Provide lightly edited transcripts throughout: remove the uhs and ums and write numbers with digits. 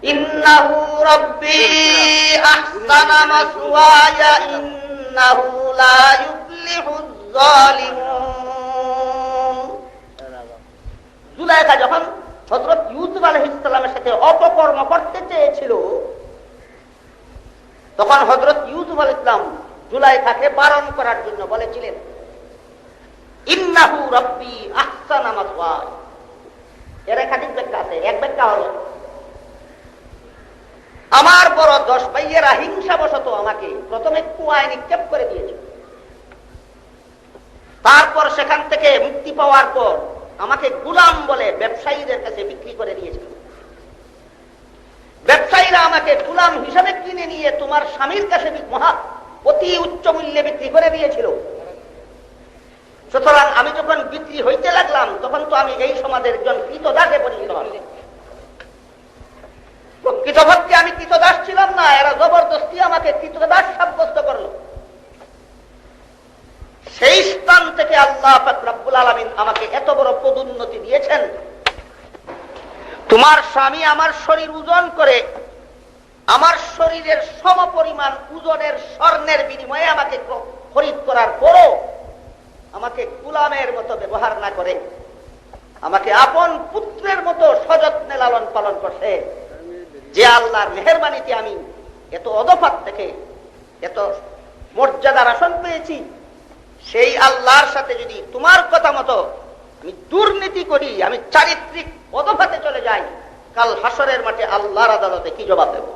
ইন্নাহু রাব্বি আহসানা মাসওয়ায়া ইন্নাহু লা ইউফলিহুজ জালিমুন। জুলাইখা যখন হযরত ইউসুফ আলাইহিস সালামের সাথে অপকর্ম করতে চেয়েছিল, তখন হযরত ইউসুফ আলাইহিস সালাম জুলাইখাকে বারণ করার জন্য বলেছিলেন, ইন্নাহু রাব্বি আহসানা মাসওয়ায়া। এর একাধিক ব্যাখ্যা আছে। এক ব্যাখ্যা হলো, আমার বড় 10 ভাইয়েরা হিংসাবশত আমাকে প্রথমে কুয়ায় নিক্ষেপ করে দিয়েছিল, তারপর সেখান থেকে মুক্তি পাওয়ার পর আমাকে গোলাম বলে ব্যবসায়ীদের কাছে বিক্রি করে দিয়েছিল। ব্যবসায়ীরা আমাকে গোলাম হিসাবে কিনে নিয়ে তোমার স্বামীর কাছে অতি উচ্চ মূল্যে বিক্রি করে দিয়েছিল। সুতরাং আমি যখন বিক্রি হইতে লাগলাম, তখন তো আমি এই সমাজের একজন কৃতদাসে পরিণত হলাম। প্রকৃতপক্ষে আমি কৃতদাস ছিলাম না, এরা জবরদস্তি আমাকে কৃতদাস সাব্যস্ত করলো। সেই স্থান থেকে আল্লাহ পাক রব্বুল আলামিন আমাকে এত বড় পদোন্নতি দিয়েছেন। তোমার স্বামী আমার শরীর ওজন করে, আমার শরীরের সমপরিমাণ ওজনের স্বর্ণের বিনিময়ে আমাকে খরিদ করার পরও আমাকে গোলামের মতো ব্যবহার না করে আমাকে আপন পুত্রের মতো সযত্নে লালন পালন করছে। যে আল্লাহর মেহেরবানিতে আমি এত অধপাত থেকে এত মর্যাদার আসন পেয়েছি, সেই আল্লাহর সাথে যদি তোমার কথা মতো আমি দুর্নীতি করি, আমি চারিত্রিক অধপাতে চলে যাই, কাল হাসরের মাঠে আল্লাহর আদালতে কি জবাব দেব?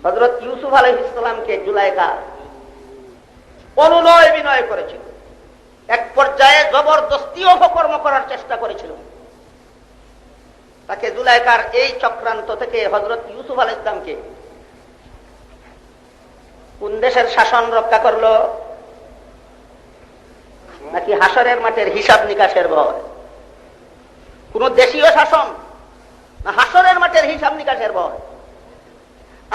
হযরত ইউসুফ আলাইহিস সালামকে জুলাইখা অনুনয় বিনয় করেছিল, এক পর্যায়ে জবরদস্তি অপকর্ম করার চেষ্টা করেছিল। তাকে জুলাইখার এই চক্রান্ত থেকে হযরত ইউসুফ আলাইহিস সালামকে কোন দেশের শাসন রক্ষা করলো? নাকি হাসরের মাঠের হিসাব নিকাশের ভয়? কোন দেশীয় শাসন না হাসরের মাঠের হিসাব নিকাশের ভয়?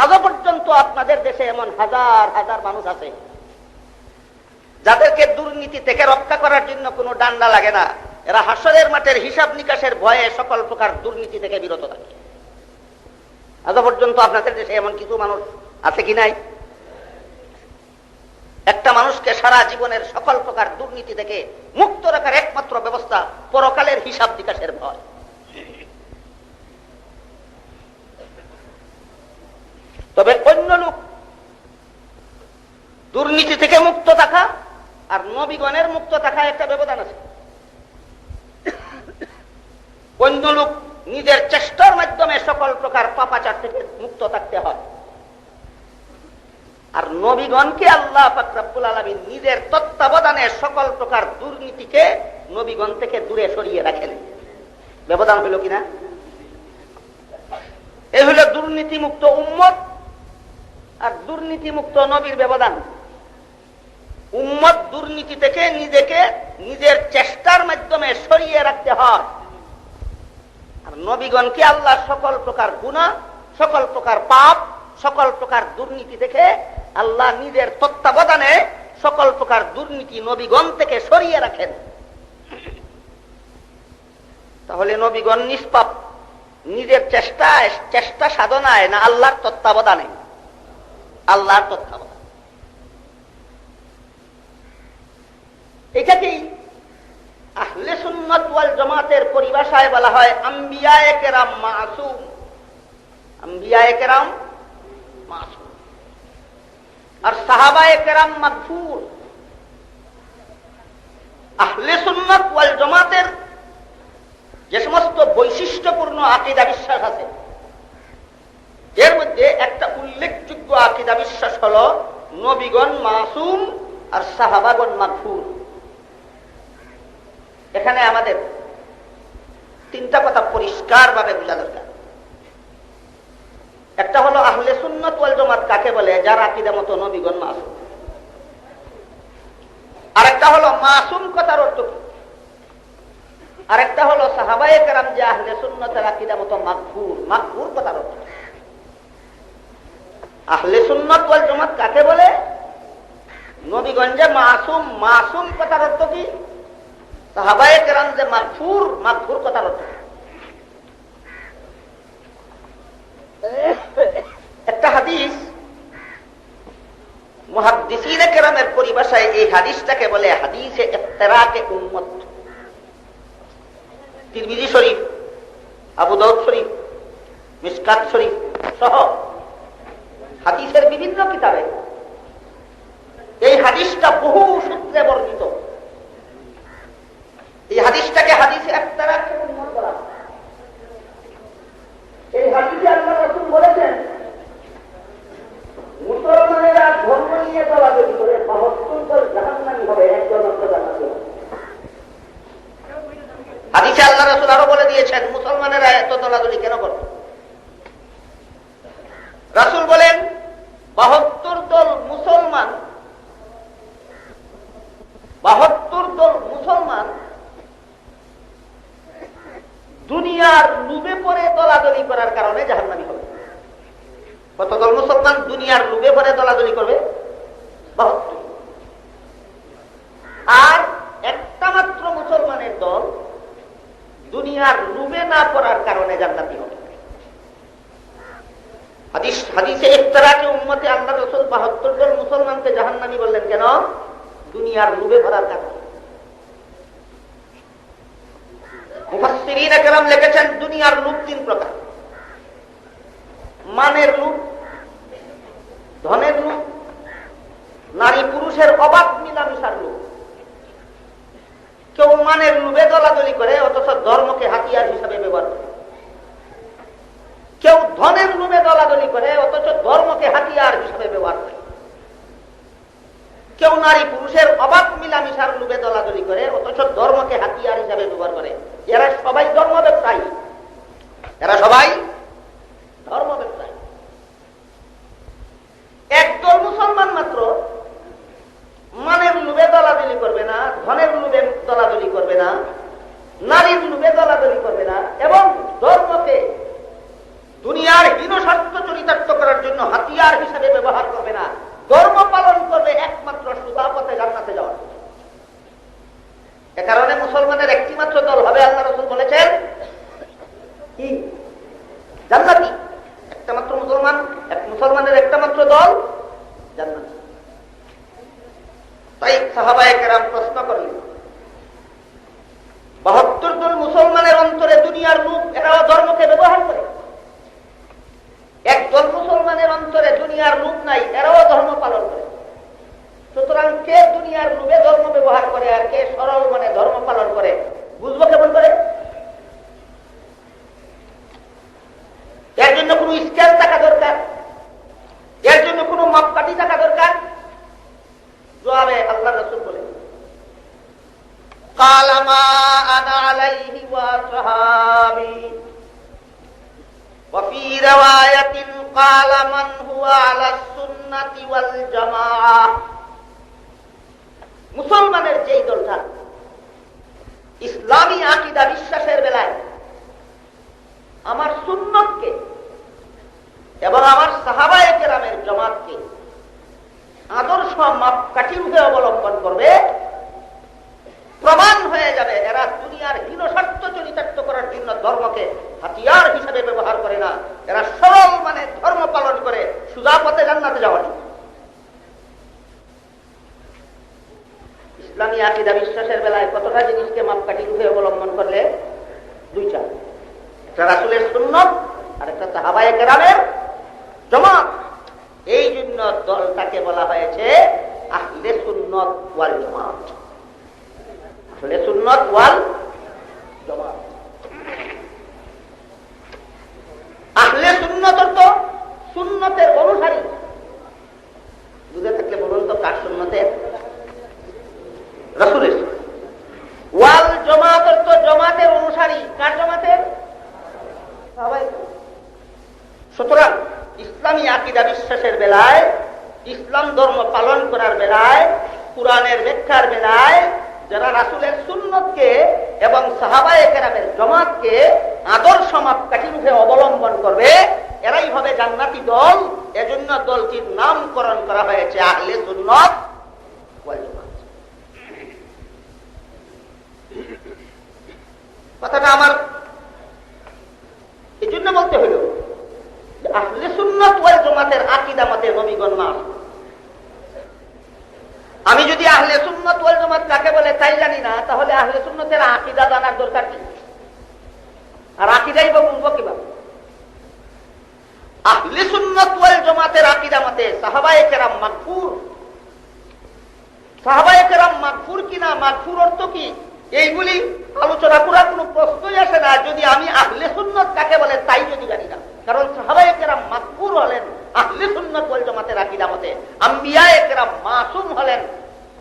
আজও পর্যন্ত আপনাদের দেশে এমন হাজার হাজার মানুষ আছে যাদেরকে দুর্নীতি থেকে রক্ষা করার জন্য কোনো ডান্ডা লাগে না। এরা হাসরের মাঠের হিসাব নিকাশের ভয়ে সকল প্রকার দুর্নীতি থেকে বিরত থাকে। আজও পর্যন্ত আপনাদের দেশে এমন কিছু মানুষ আছে কি নাই? একটা মানুষকে সারা জীবনের সকল প্রকার দুর্নীতি থেকে মুক্ত রাখার একমাত্র ব্যবস্থা পরকালের হিসাব নিকাশের ভয়। তবে অন্য লোক দুর্নীতি থেকে মুক্ত থাকা আর নবীগণের মুক্ত থাকা একটা ব্যবধান আছে। অন্য লোক নিজের চেষ্টার মাধ্যমে সকল প্রকার পাপাচার থেকে মুক্ত থাকতে হয়, আর নবীগণকে আল্লাহ পাক রব্বুল আলামিন নিজের তত্ত্বাবধানে সকল প্রকার দুর্নীতিকে নবীগণ থেকে দূরে সরিয়ে রাখেন। ব্যবধান হইল কিনা? এই হইল দুর্নীতি মুক্ত উম্মত আর দুর্নীতি মুক্ত নবীর ব্যবধান। উম্মত দুর্নীতি থেকে নিজেকে নিজের চেষ্টার মাধ্যমে সরিয়ে রাখতে হয়, আর নবীগণকে আল্লাহ সকল প্রকার গুনাহ, সকল প্রকার পাপ, সকল প্রকার দুর্নীতি থেকে আল্লাহ নিজের তত্ত্বাবধানে সকল প্রকার দুর্নীতি নবীগণ থেকে সরিয়ে রাখেন। তাহলে নবীগণ নিষ্পাপ নিজের চেষ্টা সাধনায় না আল্লাহর তত্ত্বাবধানে? আল্লাহর তত্ত্বাবধান। এটাকেই আহলে সুন্নাত ওয়াল জামাতের পরিভাষায় বলা হয় আম্বিয়ায়ে কেরাম মাসুম। আম্বিয়ায়ে কেরাম মাসুম আর সাহাবায়ে কেরাম মাগফুর। আহলে সুন্নাত ওয়াল জামাতের যে সমস্ত বৈশিষ্ট্যপূর্ণ আকীদা বিশ্বাস আছে, এর মধ্যে একটা উল্লেখযোগ্য আকীদা বিশ্বাস হলো নবীগণ মাসুম আর সাহাবাগণ মাগফুর। এখানে আমাদের তিনটা কথা পরিষ্কার ভাবে বোঝা দরকার। একটা হলো আহলে সুন্নাত ওয়াল জামাত কাকে বলে? যার আকীদা মতো নবীগণ মাসুম। আরেকটা হলো মাসুম কথার অর্থ কি? আরেকটা হলো সাহাবায়ে কেরাম যে আহলে সুন্নাতের আকীদা মতো মাগফুর। মাগফুর কথার অর্থ আহলে সুন্নাত ওয়াল জামাত কাকে বলে? নবীগণ যে মাসুম। মাসুম কথার অর্থ কি? সাহাবায়ে কেরাম যে মাগফুর। মাগফুর কথার অর্থ। মুহাদ্দিসিনে কেরামের পরিভাষায় এই হাদিসটাকে বলে হাদিসে ইফতিরাকে উম্মত। তিরমিজি শরীফ, আবু দাউদ শরীফ, মিশকাত শরীফ সহ হাদিসের বিভিন্ন কিতাবে এই হাদিসটা বহু সূত্রে বর্ণিত। এই হাদিসটাকে হাদিসে ইফতিরাকে উম্মত বলা হয়। এই হাদিসে আল্লাহ রাসূল বলেছেন, মুসলমানেরা ধর্ম নিয়ে দলাদলি করে ৭২ দল জাহান্নামী হবে, একজন মাত্র জান্নাতি হবে। হাদিসে আল্লাহ রাসূল আরো বলে দিয়েছেন, মুসলমানেরা এত দলাদলি কেন করে? রাসূল বলেন ৭২ দল মুসলমান, ৭২ দল মুসলমান দুনিয়ার লোভে পড়ে দলাদলি করার কারণে জাহান্নামী হবে। কত দল মুসলমান দুনিয়ার লোভে পড়ে দলাদলি করবে? ৭২। আর একটা মাত্র মুসলমানের দল দুনিয়ার লোভে না পড়ার কারণে জান্নাতি হবে। হাদিসে ইফতিরাকে উম্মতে আল্লাহ রাসূল ৭২ দল মুসলমানকে জাহান্নামী বললেন কেন? দুনিয়ার লোভে পড়ার কারণে। মুফাসসিরিনে কেরাম লিখেছেন, দুনিয়ার লোভ ৩ প্রকার। মানের লোভ, ধনের লোভ, নারী পুরুষের অবাধ মিলামিশার লোভ। কেউ মানের লোভে দলাদলি করে অথচ ধর্মকে হাতিয়ার হিসাবে ব্যবহার করে। কেউ ধনের লোভে দলাদলি করে অথচ ধর্মকে হাতিয়ার হিসাবে ব্যবহার করে। কেউ নারী পুরুষের অবাধ মিলামিশার লোভে দলাদলি করে অথচ ধর্মকে হাতিয়ার হিসাবে ব্যবহার করে। এরা সবাই ধর্ম ব্যবসায়ী, এরা সবাই ধর্ম ব্যবসায়ী। একদল মুসলমান মাত্র মানের লোভে দলাদলি করবে না, ধনের লোভে দলাদলি করবে না, নারীর লোভে দলাদলি করবে না এবং ধর্মকে দুনিয়ার হীন স্বার্থ চরিতার্থ করার জন্য হাতিয়ার হিসাবে ব্যবহার করবে না। ধর্ম পালন করবে একমাত্র সোজা পথে জান্নাতে যাওয়ার। এ কারণে মুসলমানের একটি মাত্র দল হবে, আল্লাহ রাসূল বলেছেন কি? জান্নাতি। একটা মাত্র মুসলমান, মুসলমানের একটা মাত্র দল জান্নাতি। তাই সাহাবায়ে কেরাম প্রশ্ন করলেন, ৭২ দল মুসলমানের অন্তরে দুনিয়ার লোভ, এরাও ধর্মকে ব্যবহার করে। একদল মুসলমানের অন্তরে দুনিয়ার লোভ নাই, এরাও ধর্ম পালন করে। সুতরাং কে দুনিয়ার লোভে ধর্ম ব্যবহার করে আর কে সরল মানে ধর্ম পালন করে বুঝবো কেমন করে? এর জন্য কোন স্কেল থাকা দরকার, এর জন্য কোন মাপকাঠি থাকা দরকার? জবাবে আল্লাহ রাসূল বলেন, ক্বালা মা আনা আলাইহি ওয়া আসহাবী ওয়া ফী রিওয়ায়াতিন ক্বালা মান হুয়া আলাস সুন্নাতি ওয়াল জামাআহ। মুসলমানের যেই দলটা ইসলামী আকীদা বিশ্বাসের বেলায় আমার সুন্নতকে এবং আমার সাহাবায়ে কেরামের জামাতকে আদর্শ মাপকাঠি রূপে অবলম্বন করবে, প্রমাণ হয়ে যাবে এরা দুনিয়ার হীন স্বার্থ চরিতার্থ করার জন্য ধর্মকে হাতিয়ার হিসেবে ব্যবহার করে না, এরা সরল মানে ধর্ম পালন করে সোজা পথে জান্নাতে যাওয়ার। ইসলামী আকীদা বিশ্বাসের বেলায় কতটা জিনিসকে মাপকাঠি রূপে অবলম্বন করলে? 2টা। একটা রাসূলের সুন্নাত আর একটা সাহাবায়ে কেরামের জামাত। এই জন্য দলটাকে বলা হয়েছে আহলে সুন্নাত ওয়াল জামাত। আহলে সুন্নাত ওয়াল জামাত। আহলে সুন্নাত তো সুন্নতের অনুসারী। বুঝে থাকলে বলুন তো কার সুন্নতের? রাসূলের। ওয়াল জামাত তো জামাতের অনুসারী। কার জামাতের? সাহাবায়ে। সুতরাং ইসলামী আকীদা বিশ্বাসের বেলায়, ইসলাম ধর্ম পালন করার বেলায়, কুরআনের ব্যাখ্যার বেলায় যারা রাসূলের সুন্নতকে এবং সাহাবায়ে কেরামের জামাতকে আদর্শ মাপকাঠি রূপে অবলম্বন করবে, এরাই হবে জান্নাতি দল। এজন্য দলটির নামকরণ করা হয়েছে আহলে সুন্নাত ওয়াল জামাত। কথাটা আমার এই জন্য বলতে হইল, আহলে সুন্নাত ওয়াল জামাতের আকীদা মতে নবীগণ মাস, আমি যদি আহলে সুন্নাত ওয়াল জামাত কাকে বলে তাই জানি না, তাহলে আহলে সুন্নাতের আকীদা জানার দরকার কি? আর আকীদাই বা বুঝবো কিভাবে? আহলে সুন্নাত ওয়াল জামাতের আকীদা মতে সাহাবায়ে কেরাম মাগফুর। সাহাবায়ে কেরাম মাগফুর কিনা, মাগফুর অর্থ কি, এইগুলি আলোচনা করার কোনো প্রশ্নই আসে না যদি আমি আহলে সুন্নাত কাকে বলে তাই যদি জানি না। কারণ সাহাবায়ে কেরাম মাগফুর হলেন আহলে সুন্নাত ওয়াল জামাতের আকীদা মতে, আম্বিয়ায়ে কেরাম মাসুম হলেন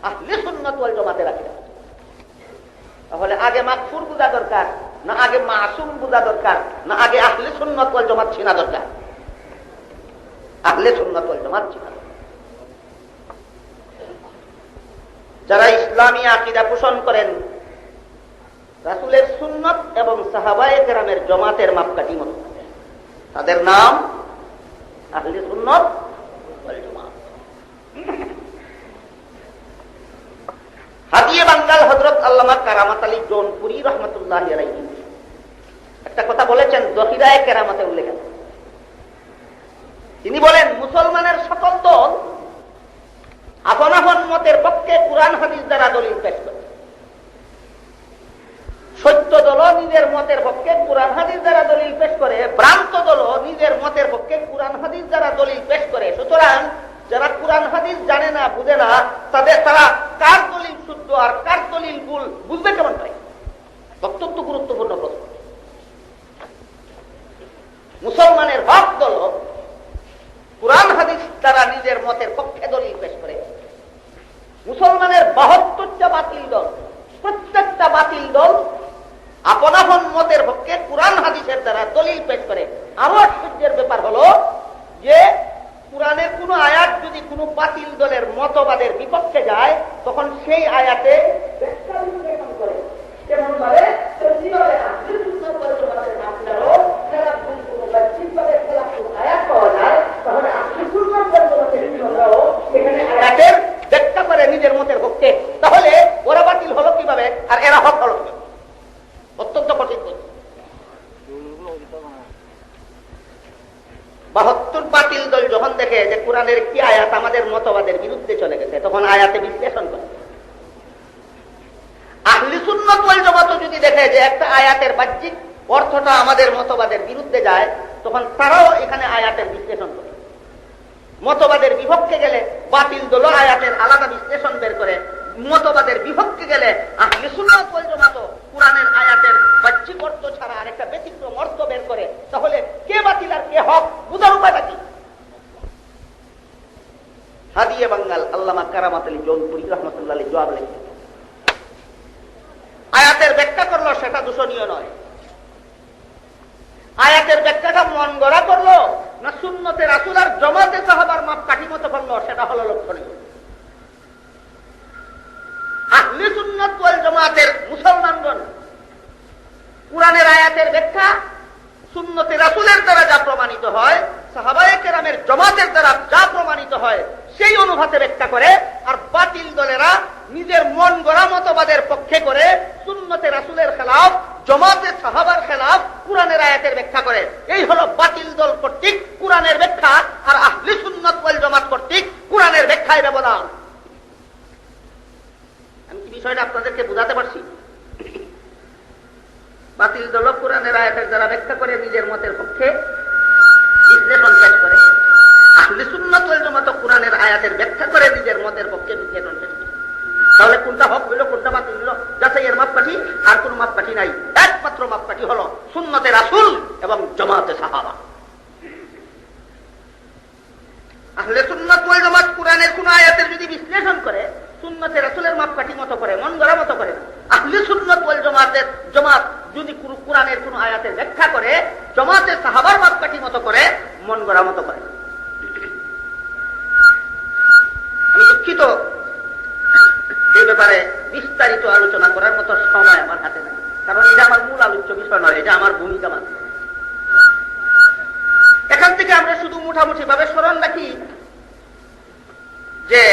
আহলে সুন্নাত ওয়াল জামাতের আকীদা। তাহলে আগে মাগফুর বোঝা দরকার না আগে মাসুম বোঝা দরকার, না আগে আহলে সুন্নাত ওয়াল জামাত চেনা দরকার? আহলে সুন্নাত ওয়াল জামাত চেনা। যারা ইসলামী আকীদা পোষণ করেন রাসূলের সুন্নাত এবং সাহাবায়ে কেরামের জামাতের মাপকাঠি মতো, তাদের নাম আহলে সুন্নাত ওয়াল জামাত। হাদিয়ে বাঙ্গাল হযরত আল্লামা কারামাত আলী জৌনপুরী রাহমাতুল্লাহি আলাইহি একটা কথা বলেছেন, যহিরায়ে কেরামতে উল্লেখ আছে। তিনি বলেন, মুসলমানের সকল দল আপন আপন মতের পক্ষে কুরআন হাদিস দ্বারা দলিল পেশ করে। সত্য দল নিজের মতের পক্ষে কুরআন হাদিস দ্বারা দলিল পেশ করে, ভ্রান্ত দল নিজের মতের পক্ষে কুরআন হাদিস দ্বারা দলিল পেশ করে। সুতরাং যারা কুরআন হাদিস জানে না, বুঝে না, তারা কার দলিল শুদ্ধ আর কার দলিল ভুল বুঝবে কেমন পায়? অত্যন্ত গুরুত্বপূর্ণ প্রশ্ন। মুসলমানের হক দল কুরআন হাদিস দ্বারা নিজের মতের পক্ষে দলিল পেশ করে। মুসলমানের 72টা বাতিল দল, প্রত্যেকটা বাতিল দল আপন আপন মতের পক্ষে কুরআন হাদিসের দ্বারা দলিল পেশ করে। আরো আশ্চর্যের ব্যাপার হলো যে কুরআনের কোন আয়াত যদি কোনো বাতিল দলের মতবাদের বিপক্ষে যায়, তখন সেই আয়াতে ব্যাখ্যা বিশ্লেষণ করে। যেমন ভাবে আয়াত পাওয়া যায়, তাহলে এখানে আয়াতের ব্যাখ্যা করে নিজের মতের পক্ষে। তাহলে ওরা বাতিল হলো কিভাবে আর এরা হক হলো কিভাবে? অত্যন্ত কঠিন। 72 বাতিল দল যখন দেখে যে কোরআনের কি আয়াত আমাদের মতবাদের বিরুদ্ধে চলে গেছে, তখন আয়াতে বিশ্লেষণ করে। আহলে সুন্নাত ওয়াল জামাত যদি দেখে যে একটা আয়াতের বাহ্যিক অর্থটা আমাদের মতবাদের বিরুদ্ধে যায়, তখন তারাও এখানে আয়াতের বিশ্লেষণ করে। মতবাদের বিপক্ষে গেলে বাতিল দল আয়াতের আলাদা বিশ্লেষণ বের করে, মতবাদের বিপক্ষে গেলে আহলে সুন্নাত ওয়াল জামাত কোরআনের আয়াতের বাহ্যিক অর্থ ছাড়া আরেকটা ব্যতিক্রম অর্থ বের করে। তাহলে কে বাতিল আর কে হক বুঝার উপায়টা কি? হাদিয়ে বাঙ্গাল আল্লামা কারামাত আলী জৌনপুরী রাহমাতুল্লাহি আলাইহি জবাব লিখেন, আয়াতের ব্যাখ্যা করলো সেটা দূষণীয় নয়। আয়াতের ব্যাখ্যাটা মন গড়া করলো না সুন্নতে রাসূল আর জামাতে সাহাবার মাপকাঠি মতো করলো, সেটা হলো লক্ষণীয়। আহলে সুন্নাত ওয়াল জামাতের মুসলমানগণ কুরআনের আয়াতের ব্যাখ্যা সুন্নতে রাসূলের দ্বারা যা প্রমাণিত হয়, সাহাবায়ে কেরামের জামাতের দ্বারা যা প্রমাণিত হয়, সেই অনুপাতে ব্যাখ্যা করে। আর বাতিল দলেরা নিজের মন গড়া মতবাদের পক্ষে করে সুন্নতে রাসূলের খেলাফ, জামাতে সাহাবার খেলাফ কুরআনের আয়াতের ব্যাখ্যা করে। এই হলো বাতিল দল কর্তৃক কুরআনের ব্যাখ্যা আর আহলে সুন্নাত ওয়াল জামাত কর্তৃক কুরআনের ব্যাখ্যায় ব্যবধান। আমি কি বিষয়টা আপনাদেরকে বোঝাতে পারছি? বাতিল দল কুরআনের আয়াতের দ্বারা ব্যাখ্যা করে নিজের মতের পক্ষে বিশ্লেষণ পেশ করে, আহলে সুন্নাত ওয়াল জামাত কুরআনের আয়াতের ব্যাখ্যা করে নিজের মতের পক্ষে বিশ্লেষণ পেশ করে। তাহলে কোনটা হক হইল কোনটা বাতিল হইল, যাচাইয়ের মাপকাঠি আর কোন মাপকাঠি নাই। একমাত্র মাপকাঠি হলো সুন্নতে রাসূল এবং জামাতে সাহাবা। আহলে সুন্নাত ওয়াল জামাত কুরআনের কোন আয়াতের যদি বিশ্লেষণ করে সুন্নতে রাসূলের মাপকাঠি মতো করে, মন গড়া মতো করে। আহলে সুন্নাত ওয়াল জামাত যদি কুরআনের কোন আয়াতের ব্যাখ্যা করে জামাতে সাহাবার মাপকাঠি মতো করে, মন গড়া মতো করে। আমি দুঃখিত, এই ব্যাপারে বিস্তারিত আলোচনা করার মতো সময় আমার হাতে নেই, কারণ এটা আমার মূল আলোচ্য বিষয় নয়, এটা আমার ভূমিকা মাত্র। এখান থেকে আমরা শুধু মোটামুটি ভাবে স্মরণ রাখি যে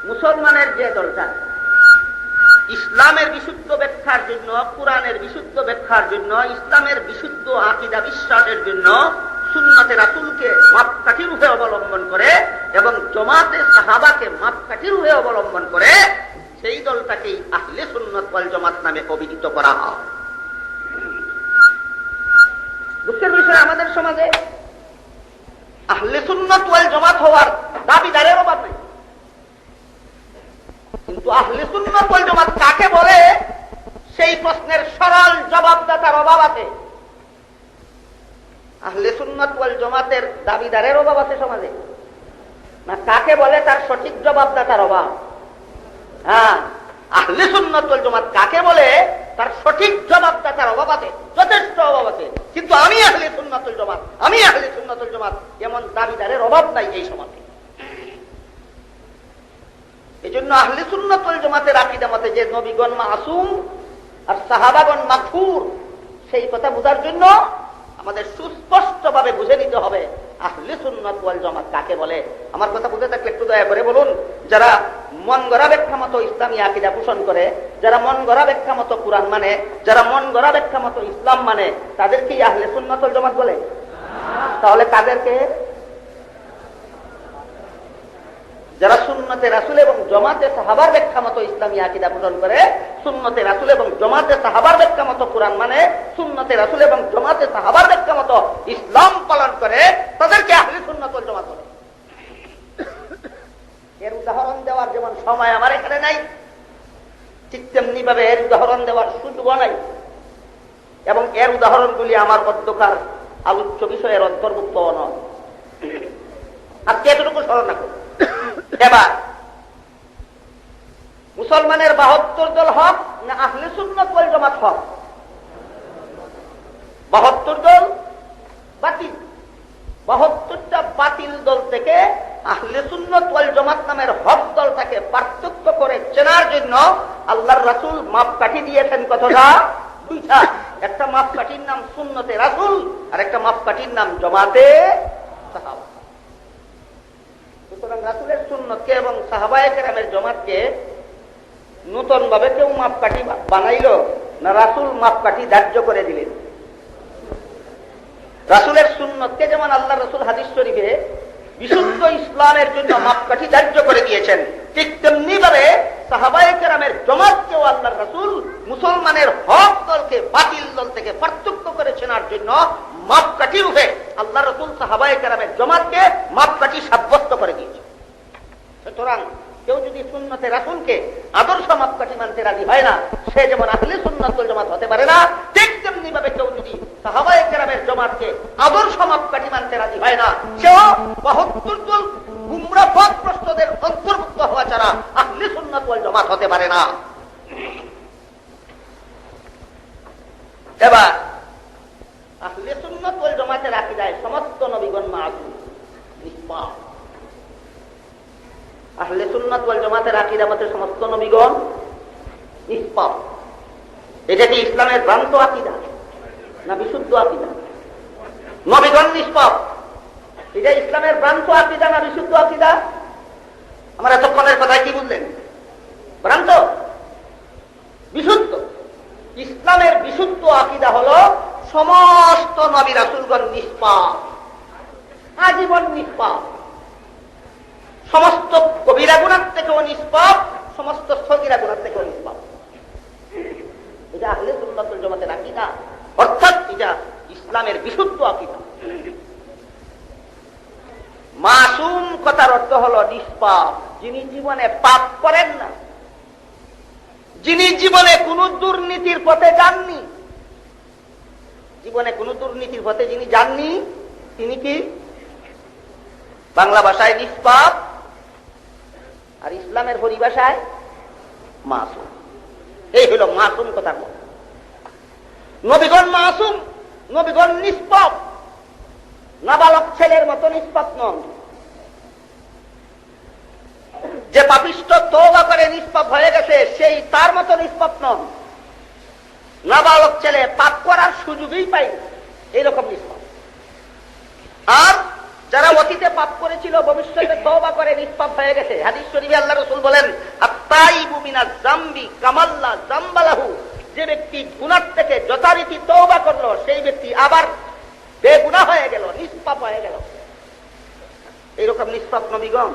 মুসলমানের যে দলটা ইসলামের বিশুদ্ধ ব্যাখ্যার জন্য, কুরআনের বিশুদ্ধ ব্যাখ্যার জন্য, ইসলামের বিশুদ্ধ আকীদা বিশ্বাসের জন্য সুন্নতে রাসূলকে মাপকাঠি রূপে অবলম্বন করে এবং জামাতে সাহাবাকে মাপকাঠি রূপে অবলম্বন করে, সেই দলটাকেই আহলে সুন্নাত ওয়াল জামাত নামে অভিহিত করা হয়। দুঃখের বিষয়, আমাদের সমাজে আহলে সুন্নাত ওয়াল জামাত হওয়ার দাবিদারের অভাব নেই, কিন্তু আহলে সুন্নাত ওয়াল জামাত কাকে বলে সেই প্রশ্নের সরল জবাবদাতার অভাব আছে। আহলে সুন্নাত ওয়াল জামাতের দাবিদারের অভাব আছে সমাজে, না কাকে বলে তার সঠিক জবাবদাতার অভাব? হ্যাঁ, আহলে সুন্নাত ওয়াল জামাত কাকে বলে তার সঠিক জবাবদাতার অভাব আছে, যথেষ্ট অভাব আছে। কিন্তু আমি আহলে সুন্নাত ওয়াল জামাত, আমি আহলে সুন্নাত ওয়াল জামাত, এমন দাবিদারের অভাব নাই এই সমাজে। এই জন্য আহলে সুন্নাত ওয়াল জামাতের আকীদা মতে যে নবীগণ মাসুম আর সাহাবাগণ মাগফুর, সেই কথা বোঝার জন্য আমাদের সুস্পষ্টভাবে বুঝে নিতে হবে আহলে সুন্নাত ওয়াল জামাত কাকে বলে। আমার কথা বুঝে থাকলে একটু দয়া করে বলুন, যারা মন গড়া ব্যাখ্যা মতো ইসলামী আকীদা পোষণ করে, যারা মন গড়া ব্যাখ্যা মতো কুরআন মানে, যারা মন গড়া ব্যাখ্যা মতো ইসলাম মানে, তাদেরকে আহলে সুন্নাত ওয়াল জামাত বলে? তাহলে কাদেরকে? যারা সুন্নতে রাসূল এবং জামাতে সাহাবার ব্যাখ্যা মতো ইসলামী আকীদা পোষণ করে, সুন্নতে রাসূল এবং জামাতে সাহাবার ব্যাখ্যা মতো কুরআন মানে, সুন্নতে রাসূল এবং জামাতে সাহাবার ব্যাখ্যা মতো ইসলাম পালন করে, তাদেরকে আহলে সুন্নাত ওয়াল জামাত বলে। এর উদাহরণ দেওয়ার যেমন সময় আমার এখানে নাই, ঠিক তেমনি ভাবে এর উদাহরণ দেওয়ার সুযোগও নাই, এবং এর উদাহরণগুলি আমার অধ্যকার আলোচ্য বিষয়ের অন্তর্ভুক্ত নয়। আজকে এতটুকু স্মরণ রাখুন। এবার মুসলমানের 72 দল হক না আহলে সুন্নাত ওয়াল জামাত হক? 72 দল বাতিল। 72টা বাতিল দল থেকে আহলে সুন্নাত ওয়াল জামাত নামের হক দলটাকে পার্থক্য করে চেনার জন্য আল্লাহর রাসূল মাপকাঠি দিয়েছেন কতটা? 2টা। একটা মাপকাঠির নাম সুন্নতে রাসূল, আর একটা মাপকাঠির নাম জামাতে সাহাবা। সুতরাং রাসূলের সুন্নতকে এবং সাহাবায়ে কেরামের জামাতকে নতুন ভাবে কেউ মাপকাঠি বানাইল না রাসূল মাপকাঠি ধার্য করে দিলেন? রাসূলের সুন্নতকে যেমন আল্লাহ রাসূল হাদিস শরীফে বিশুদ্ধ ইসলামের জন্য মাপকাঠি ধার্য করে দিয়েছেন, ঠিক তেমনি ভাবে সাহাবায়ে কেরামের জামাতকেও আল্লাহর রাসূল মুসলমানের হক দলকে বাতিল দল থেকে পার্থক্য করে চেনার জন্য মাপকাঠি রূপে আল্লাহর রাসূল সাহাবায়ে কেরামের জামাতকে মাপকাঠি সাব্যস্ত করে দিয়েছেন। সুতরাং কেউ যদি সুন্নতে রাসূলকে আদর্শ মাপকাঠি মানতে রাজি হয় না, সে যেমন আহলে সুন্নাত ওয়াল জামাত হতে পারে না, ঠিক তেমনি ভাবে কেউ যদি সাহাবায়ে কেরামের জামাতকে আদর্শ মাপকাঠি মানতে রাজি হয় না, সেও 72 দল গুমরাহ পথভ্রষ্টদের অন্তর্ভুক্ত হওয়া ছাড়া আহলে সুন্নাত ওয়াল জামাত হতে পারে না। এবার আহলে সুন্নাত ওয়াল জামাতের আকীদায় সমস্ত নবীগণ মাসুম, নিষ্পাপ। আহলে সুন্নাত ওয়াল জামাতের আকীদা মতে সমস্ত নবীগণ নিষ্পাপ। এটা কি ইসলামের ভ্রান্ত আকীদা না বিশুদ্ধ আকীদা? নবীগণ নিষ্পাপ, এটা ইসলামের ভ্রান্ত আকীদা না বিশুদ্ধ আকীদা? আমার এতক্ষণের কথায় কি বুঝলেন? ভ্রান্ত? বিশুদ্ধ। ইসলামের বিশুদ্ধ আকীদা হলো সমস্ত নবী রাসূলগণ নিষ্পাপ, আজীবন নিষ্পাপ। সমস্ত কবিরা গুনাহ থেকেও নিষ্পাপ, সমস্ত সগীরা গুনাহ থেকেও নিষ্পাপ। এটা আহলে সুন্নাত ওয়াল জামাতের আকীদা, অর্থাৎ এটা ইসলামের বিশুদ্ধ আকীদা। মাসুম কথার অর্থ হলো নিষ্পাপ, যিনি জীবনে পাপ করেন না, যিনি জীবনে কোন দুর্নীতির পথে যাননি। জীবনে কোন দুর্নীতির পথে যিনি যাননি, তিনি কি বাংলা ভাষায় নিষ্পাপ, আর ইসলামের পরিভাষায় মাসুম। এই হলো মাসুম কথার মত। নবীগণ মাসুম, নবীগণ নিষ্পাপ, নাবালক ছেলের মতো নিষ্পাপ নন। যে পাপিষ্ঠ তওবা করে নিষ্পাপ হয়ে গেছে, সেই তার মতো নিষ্পাপ নন। নাবালক ছেলে পাপ করার সুযোগই পাই, এইরকম নিষ্পাপ। আর যারা অতীতে পাপ করেছিল, ভবিষ্যতে তওবা করে নিষ্পাপ হয়ে গেছে, হাদিস শরীফে আল্লাহ রাসূল বলেন, আত-তাইবু মিনাজ যামবি কামাল্লা যামবালাহু, যে ব্যক্তি গুনাহ থেকে যথারীতি তওবা করলো, সেই ব্যক্তি আবার বেগুনাহ হয়ে গেল, নিষ্পাপ হয়ে গেল। এইরকম নিষ্পাপ নবীগণ?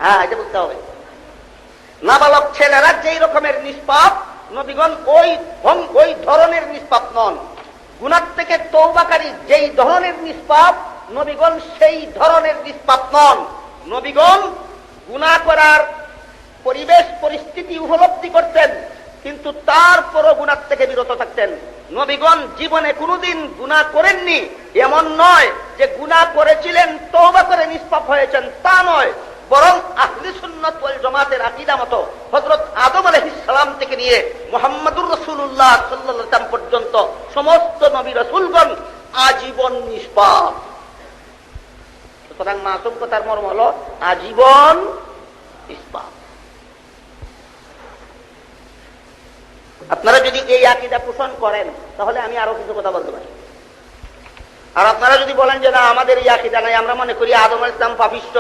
হ্যাঁ, এটা বুঝতে হবে। নাবালক ছেলেরা যেই রকমের নিষ্পাপ, নবীগণ ওই ধরনের নিষ্পাপ নন। গুনাহ থেকে তওবাকারী যেই ধরনের নিষ্পাপ, নবীগণ সেই ধরনের নিষ্পাপ নন। নবীগণ গুনাহ করার পরিবেশ পরিস্থিতি উপলব্ধি করতেন, কিন্তু তারপরও গুনাহ থেকে বিরত থাকতেন। নবীগণ জীবনে কোনোদিন গুনাহ করেননি। এমন নয় যে গুনাহ করেছিলেন তওবা করে নিষ্পাপ হয়েছেন, তা নয়। বরং আহলে সুন্নাত ওয়াল জামাতের আকীদা মতো হযরত আদম আলাইহিস সালাম থেকে নিয়ে মুহাম্মদুর রাসূলুল্লাহ সাল্লাল্লাহু আলাইহি ওয়াসাল্লাম পর্যন্ত সমস্ত নবী রাসূলগণ আজীবন নিষ্পাপ। সুতরাং মাসুম কথার মর্ম হলো আজীবন নিষ্পাপ। আপনারা যদি এই আকীদা পোষণ করেন তাহলে আমি আরো কিছু কথা বলতে পারি। আর আপনারা যদি বলেন যে না, আমাদের এই আকীদা নাই, আমরা মনে করি আদম আলাইহিস সালাম পাপিষ্ট,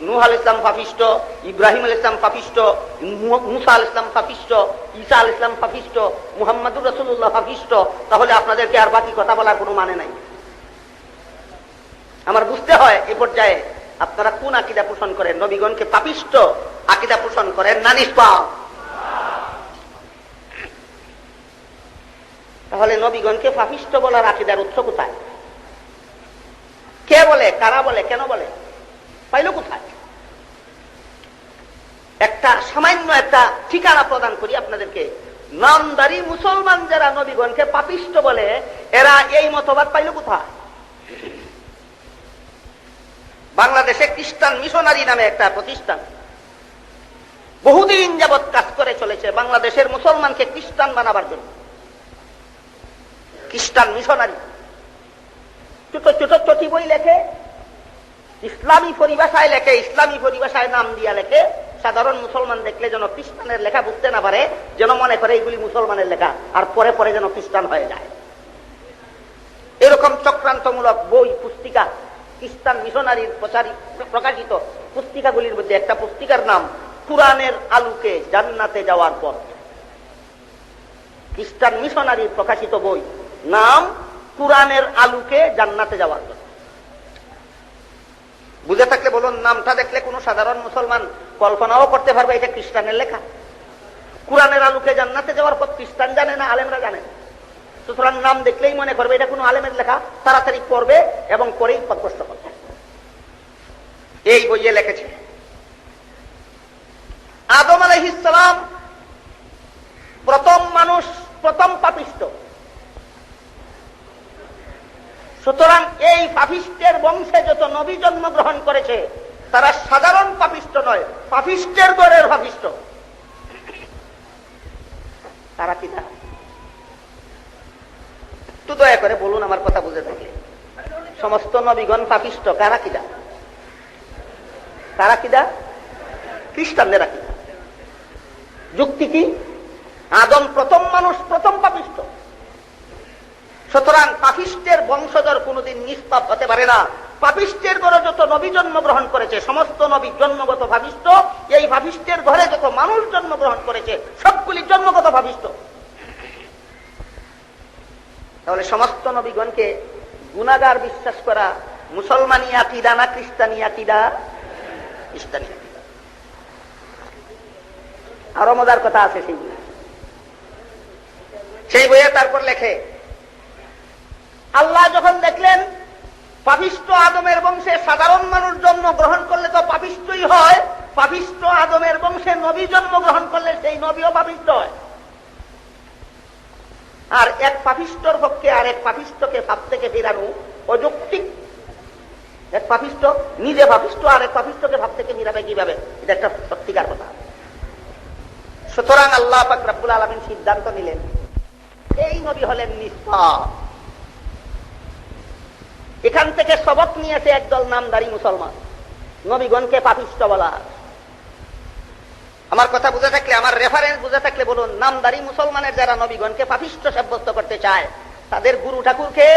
নূহ আলাইহিস সালাম পাপিষ্ট, ইব্রাহিম আলাইহিস সালাম পাপিষ্ট, মুসা আলাইহিস সালাম পাপিষ্ট, ঈসা আলাইহিস সালাম পাপিষ্ট, মুহাম্মদুর রাসূলুল্লাহ পাপিষ্ট, তাহলে আপনাদেরকে আর বাকি কথা বলার কোনো মানে নাই। আমার বুঝতে হয় এই পর্যায়ে আপনারা কোন আকীদা পোষণ করেন, নবীগণকে পাপিষ্ট আকীদা পোষণ করেন না নিষ্পাপ? তাহলে নবীগণকে পাপিষ্ট বলার আকীদার উৎস কোথায়? কে বলে, কারা বলে, কেন বলে, পাইল কোথায়? একটা সামান্য একটা ঠিকানা প্রদান করি আপনাদেরকে। নামদারি মুসলমান যারা নবীগণকে পাপিষ্ট বলে, এরা এই মতবাদ পাইল কোথায়? বাংলাদেশে খ্রিস্টান মিশনারি নামে একটা প্রতিষ্ঠান বহুদিন যাবৎ কাজ করে চলেছে বাংলাদেশের মুসলমানকে খ্রিস্টান বানাবার জন্য। খ্রিস্টান মিশনারি ছোট ছোট চটি বই লেখে, ইসলামী পরিভাষায় লেখে, ইসলামী পরিভাষায় নাম দিয়া লেখে। সাধারণ মুসলমান দেখলে যেন খ্রিস্টানের লেখা বুঝতে না পারে, যেন মনে করে এইগুলি মুসলমানের লেখা, আর পরে পরে যেন খ্রিস্টান হয়ে যায়। এরকম চক্রান্তমূলক বই, পুস্তিকা খ্রিস্টান মিশনারির প্রকাশিত পুস্তিকাগুলির মধ্যে একটা পুস্তিকার নাম কুরআনের আলোকে জান্নাতে যাওয়ার পথ। খ্রিস্টান মিশনারির প্রকাশিত বই, নাম কুরআনের আলোকে জান্নাতে যাওয়ার পথ। বুঝে থাকলে বলুন, নামটা দেখলে কোন সাধারণ মুসলমান কল্পনাও করতে পারবে এটা খ্রিস্টানের লেখা? কুরআনের আলোকে জান্নাতে যাওয়ার পথ খ্রিস্টান জানে না, আলেমরা জানে। সুতরাং নাম দেখলেই মনে করবে এটা কোনো আলেমের লেখা, তাড়াতাড়ি পড়বে এবং পরেই পথভ্রষ্ট করবে। এই বইয়ে লিখেছে আদম আলাইহিস সালাম প্রথম মানুষ, প্রথম পাপিষ্ট। সুতরাং এই পাপিষ্টের বংশে যত নবী জন্মগ্রহণ করেছে তারা সাধারণ পাপিষ্ট নয়, পাপিষ্টের দরের পাপিষ্ট। তারা কি না? একটু দয়া করে বলুন, আমার কথা বুঝে থাকলে। সমস্ত নবীগণ পাপিষ্ট, কারা কিদা? কারা কিদা? খ্রিস্টানদের কিদা। যুক্তি কি? আদম প্রথম মানুষ, প্রথম পাপিষ্ট। সুতরাং পাপিষ্টের বংশধর কোনদিন নিষ্পাপ হতে পারে না। পাপিষ্টের ঘরে যত নবী জন্মগ্রহণ করেছে সমস্ত নবী জন্মগত পাপিষ্ট। এই পাপিষ্টের ঘরে যত মানুষ জন্মগ্রহণ করেছে সবগুলি জন্মগত পাপিষ্ট। তাহলে সমস্ত নবীগণকে গুনাহগার বিশ্বাস করা মুসলমানি আকীদা না খ্রিস্টানি আকীদা? খ্রিস্টানি আকীদা। আরো মজার কথা আছে সেই বইয়ে। তারপর লেখে, আল্লাহ যখন দেখলেন পাপিষ্ট আদমের বংশে সাধারণ মানুষ জন্মগ্রহণ করলে তো পাপিষ্টই হয়, পাপিষ্ট আদমের বংশে নবী জন্মগ্রহণ করলে সেই নবীও পাপিষ্ট হয়। আর এক পাপিষ্টর পক্ষে আর এক পাপিষ্টকে পাপ থেকে ফেরানো অযৌক্তিক। এক পাপিষ্ট নিজে পাপিষ্ট, আর এক পাপিষ্টকে পাপ থেকে ফিরাবে কিভাবে? এটা একটা সত্যিকার কথা। সুতরাং আল্লাহ পাক রব্বুল আলামিন সিদ্ধান্ত নিলেন এই নবী হলেন নিষ্পাপ। এখান থেকে সবক নিয়েছে একদল নামদারি মুসলমান, নবীগণকে পাপিষ্ট বলা। আমার কথা বুঝে থাকলে, আমার রেফারেন্স বুঝে থাকলে বলুন, নামদারি মুসলমানের যারা নবীগণকে পাপিষ্ট সাব্যস্ত করতে চায় তাদের গুরু ঠাকুরকে,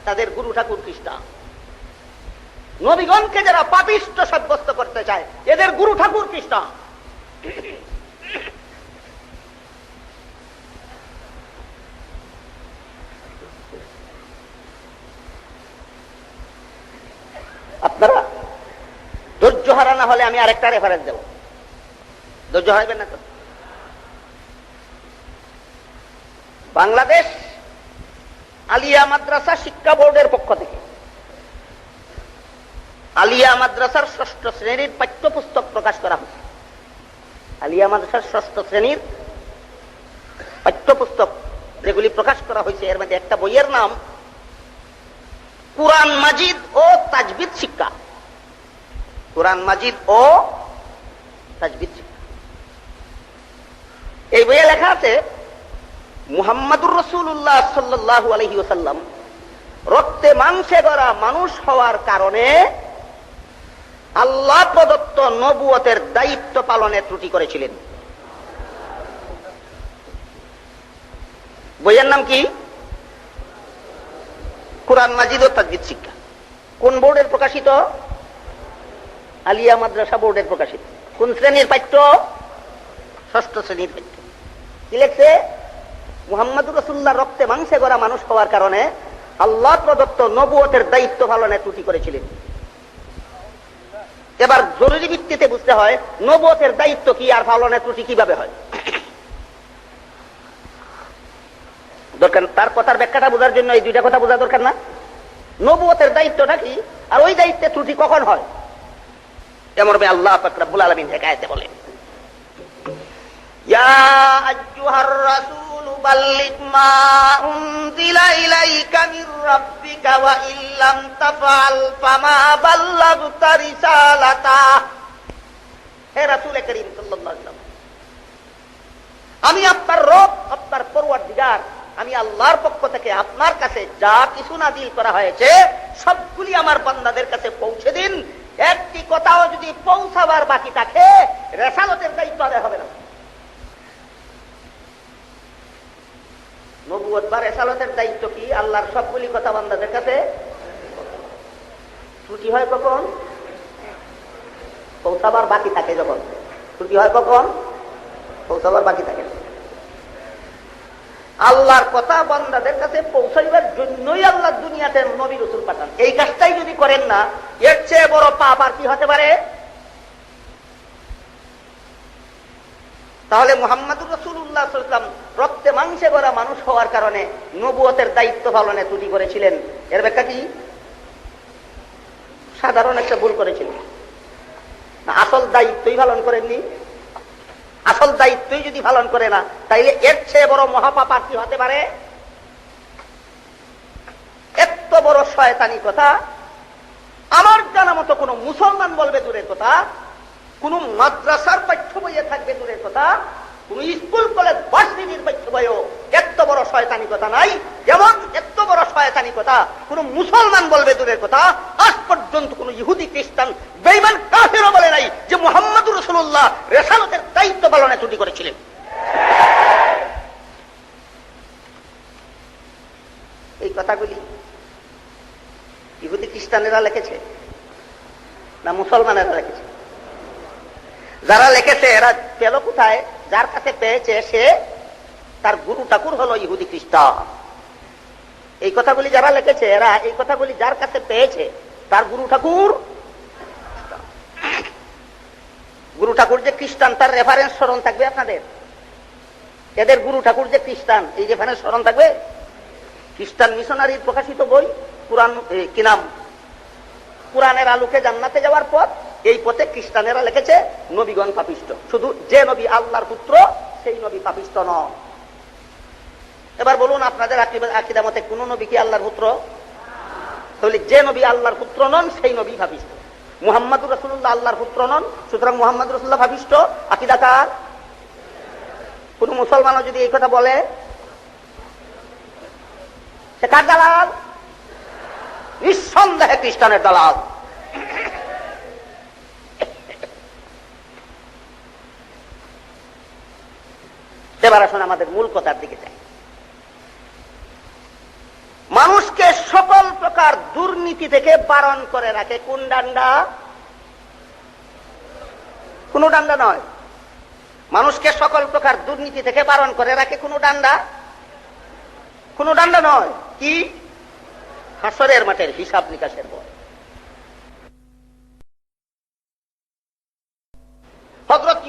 তাদের গুরু ঠাকুর খ্রিস্টান। নবীগণকে যারা পাপিষ্ট সাব্যস্ত করতে চায় এদের গুরু ঠাকুর খ্রিস্টান। আপনারা ধৈর্য হারা না হলে আমি আরেকটা রেফারেন্স দেব। ধৈর্য হারাবেন না তো? বাংলাদেশ আলিয়া মাদ্রাসা শিক্ষা বোর্ডের পক্ষ থেকে আলিয়া মাদ্রাসার 6ষ্ঠ শ্রেণীর পাঠ্যপুস্তক প্রকাশ করা হয়েছে। আলিয়া মাদ্রাসার 6ষ্ঠ শ্রেণীর পাঠ্যপুস্তক যেগুলি প্রকাশ করা হয়েছে, এর মধ্যে একটা বইয়ের নাম কুরআন মাজিদ ও তাজবিদ শিক্ষা। কুরআন মাজিদ ও তাজবিদ শিক্ষা। এই বইয়ে লেখা আছে মুহাম্মাদুর রাসূলুল্লাহ সাল্লাল্লাহু আলাইহি ওয়াসাল্লাম রক্তে মাংসে গড়া মানুষ হওয়ার কারণে আল্লাহ প্রদত্ত নবুয়তের দায়িত্ব পালনে ত্রুটি করেছিলেন। বইয়ের নাম কি? কুরআন মাজিদ ও তাজবিদ শিক্ষা। কোন বোর্ডের প্রকাশিত? আলিয়া মাদ্রাসা বোর্ডের প্রকাশিত। কোন শ্রেণীর পাঠ্য? 6ষ্ঠ শ্রেণীর পাঠ্য। কি লেখছে? মুহাম্মদুর রাসূলুল্লাহ রক্তে মাংসে গড়া মানুষ হওয়ার কারণে আল্লাহ প্রদত্ত নবুয়তের দায়িত্ব পালনে ত্রুটি করেছিলেন। এবার জরুরি ভিত্তিতে বুঝতে হয় নবুয়তের দায়িত্ব কি আর পালনে ত্রুটি কিভাবে হয়। দরকার তার কথার ব্যাখ্যাটা বোঝার জন্য এই দুইটা কথা বোঝা দরকার না? নবুয়তের দায়িত্বটা কি আর ওই দায়িত্বে ত্রুটি কখন হয়? এমর্মে আল্লাহ পাক রব্বুল আলামিন হেকায়েতে বলেন, ইয়া আইয়ুহার রাসূলু বাল্লিগ মা উনজিলা ইলাইকা মির রাব্বিকা ওয়া ইল্লাম তাফআল ফামা বাল্লাগতা রিসালাতা। হে রাসূল করিম সাল্লাল্লাহু আলাইহি ওয়াসাল্লাম, আমি আপনার রব, আপনার পরওয়ারদিগার, আমি আল্লাহর পক্ষ থেকে আপনার কাছে যা কিছু নাযিল করা হয়েছে সবগুলি আমার বান্দাদের কাছে পৌঁছে দিন। একটি কথাও যদি পৌঁছাবার বাকি থাকে রিসালাতের দায়িত্ব আদায় হবে না। নবুয়ত বা রিসালাতের দায়িত্ব কি? আল্লাহর সবগুলি কথা বান্দাদের কাছে। ত্রুটি হয় কখন? পৌঁছাবার বাকি থাকে যখন। ত্রুটি হয় কখন? পৌঁছাবার বাকি থাকে। আল্লাহর কথা বান্দাদের কাছে পৌঁছাইবার জন্যই আল্লাহ দুনিয়াতে নবী রাসূল পাঠান। এই কাজটাই যদি করেন না, এর চেয়ে বড় পাপ আর কি হতে পারে? তাহলে মুহাম্মাদুর রাসূলুল্লাহ সাল্লাল্লাহু আলাইহি ওয়াসাল্লাম রক্তে মাংসে গড়া মানুষ হওয়ার কারণে নবুয়তের দায়িত্ব পালনে ত্রুটি করেছিলেন। এর ব্যাখ্যা কি? সাধারণ একটা ভুল করেছিলেন না, আসল দায়িত্বই পালন করেননি। আসল দায়িত্বই যদি পালন করে না, তাইলে এর চেয়ে বড় মহাপাপ আর কি হতে পারে? এত বড় শয়তানি কথা আমার জানা মতো কোন মুসলমান বলবে দূরের কথা, কোন মাদ্রাসার পাঠ্য বইয়ে থাকবে দূরের কথা, কোন স্কুল কলেজ ভার্সিটির পাঠ্য বইয়েও এত বড় শয়তানি কথা নাই। যেমন এত বড় শয়তানি কথা কোন মুসলমান বলবে দূরের কথা, আজ পর্যন্ত কোন ইহুদি খ্রিস্টান বেঈমান কাফেরও বলে নাই যে মুহাম্মদুর রাসূলুল্লাহ রিসালাতের দায়িত্ব পালনে ত্রুটি করেছিলেন। এই কথাগুলি ইহুদি খ্রিস্টানেরা লিখেছে না মুসলমানেরা লিখেছে? যারা লিখেছে এরা পেল কোথায়? যার কাছে পেয়েছে সে তার গুরু ঠাকুর হলো ইহুদি খ্রিস্টান। এই কথাগুলি যারা লিখেছে এরা এই কথাগুলি যার কাছে পেয়েছে তার গুরু ঠাকুর। গুরু ঠাকুর যে খ্রিস্টান তার রেফারেন্স স্মরণ থাকবে আপনাদের? এদের গুরু ঠাকুর যে খ্রিস্টান এই রেফারেন্স স্মরণ থাকবে? খ্রিস্টান মিশনারির প্রকাশিত বই কুরআন, কি নাম, কুরআনের আলোকে জান্নাতে যাওয়ার পথ, এই পথে খ্রিস্টানেরা লিখেছে নবীগণ পাপিষ্ট, শুধু যে নবী আল্লাহর পুত্র সেই নবী পাপিষ্ট নয়। এবার বলুন আপনাদের আকীদা মতে কোন নবী কি আল্লাহর পুত্র? তাহলে যে নবী আল্লাহর পুত্র নন সেই নবী পাপিষ্ট। মুহাম্মদুর রাসূলুল্লাহ আল্লাহর পুত্র নন, সুতরাং মুহাম্মদুর রাসূলুল্লাহ পাপিষ্ট। আকীদা কার? কোন মুসলমানও যদি এই কথা বলে সে কার দালাল? নিঃসন্দেহে খ্রিস্টানের দালাল। এবার আসুন আমাদের মূল কথার দিকে যাই। মানুষকে সকল প্রকার দুর্নীতি থেকে বারণ করে রাখে কোন ডান্ডা? কোন ডান্ডা নয়। মানুষকে সকল প্রকার দুর্নীতি থেকে বারণ করে রাখে কোন ডান্ডা? কোন ডান্ডা নয়। কি? হাসরের মাঠের হিসাব নিকাশের বই।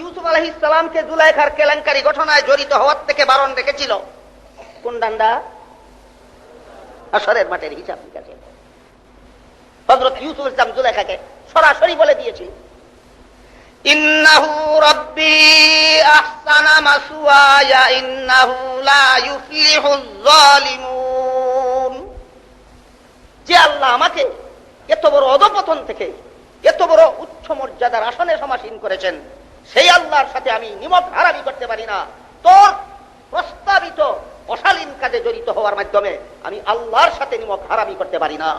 ইউসুফ আলাইহিস সালামকে জুলাইখার কেলেঙ্কারি ঘটনায় জড়িত হওয়ার থেকে বারণ রেখেছিল কোন ডান্ডা? হাসরের মাঠের হিসাব নিকাশে হযরত ইউসুফ ইসলাম জুলাইখাকে সরাসরি বলে দিয়েছিল, ইন্নাহু রাব্বি আহসানা মাসওয়ায়া ইন্নাহু লা ইউফলিহুজ জালিমুন। যে আল্লাহ আমাকে এত বড় অধপতন থেকে এত বড় উচ্চ মর্যাদার আসনে সমাসীন করেছেন, সেই আল্লাহর সাথে আমি নিমক হারামি করতে পারি না। তোর প্রস্তাবিত অশালীন কাজে জড়িত হওয়ার মাধ্যমে আমি আল্লাহর সাথে নিমক হারামি করতে পারি না।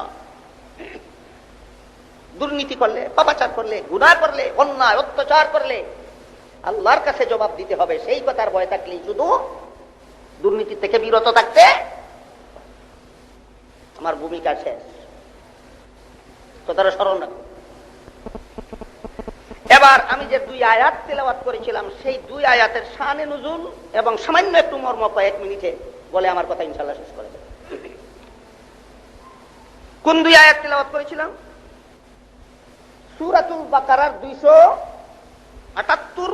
দুর্নীতি করলে, পাপাচার করলে, গুনাহ করলে, অন্যায় অত্যাচার করলে আল্লাহর কাছে জবাব দিতে হবে। সেই কথার ভয় থাকলেই শুধু দুর্নীতি থেকে বিরত থাকতে আমার ভূমিকা শেষ। কথাটা স্মরণ রাখো। এবার আমি যে 2 আয়াত তেলাওয়াত করেছিলাম, সেই 2 আয়াতের শানে নুজুল এবং সামান্য একটু মর্ম কয়েক মিনিটে বলে আমার কথা ইনশাআল্লাহ শেষ করে দেব। কোন 2 আয়াত তেলাওয়াত করেছিলাম? সূরাতুল বাকারার 278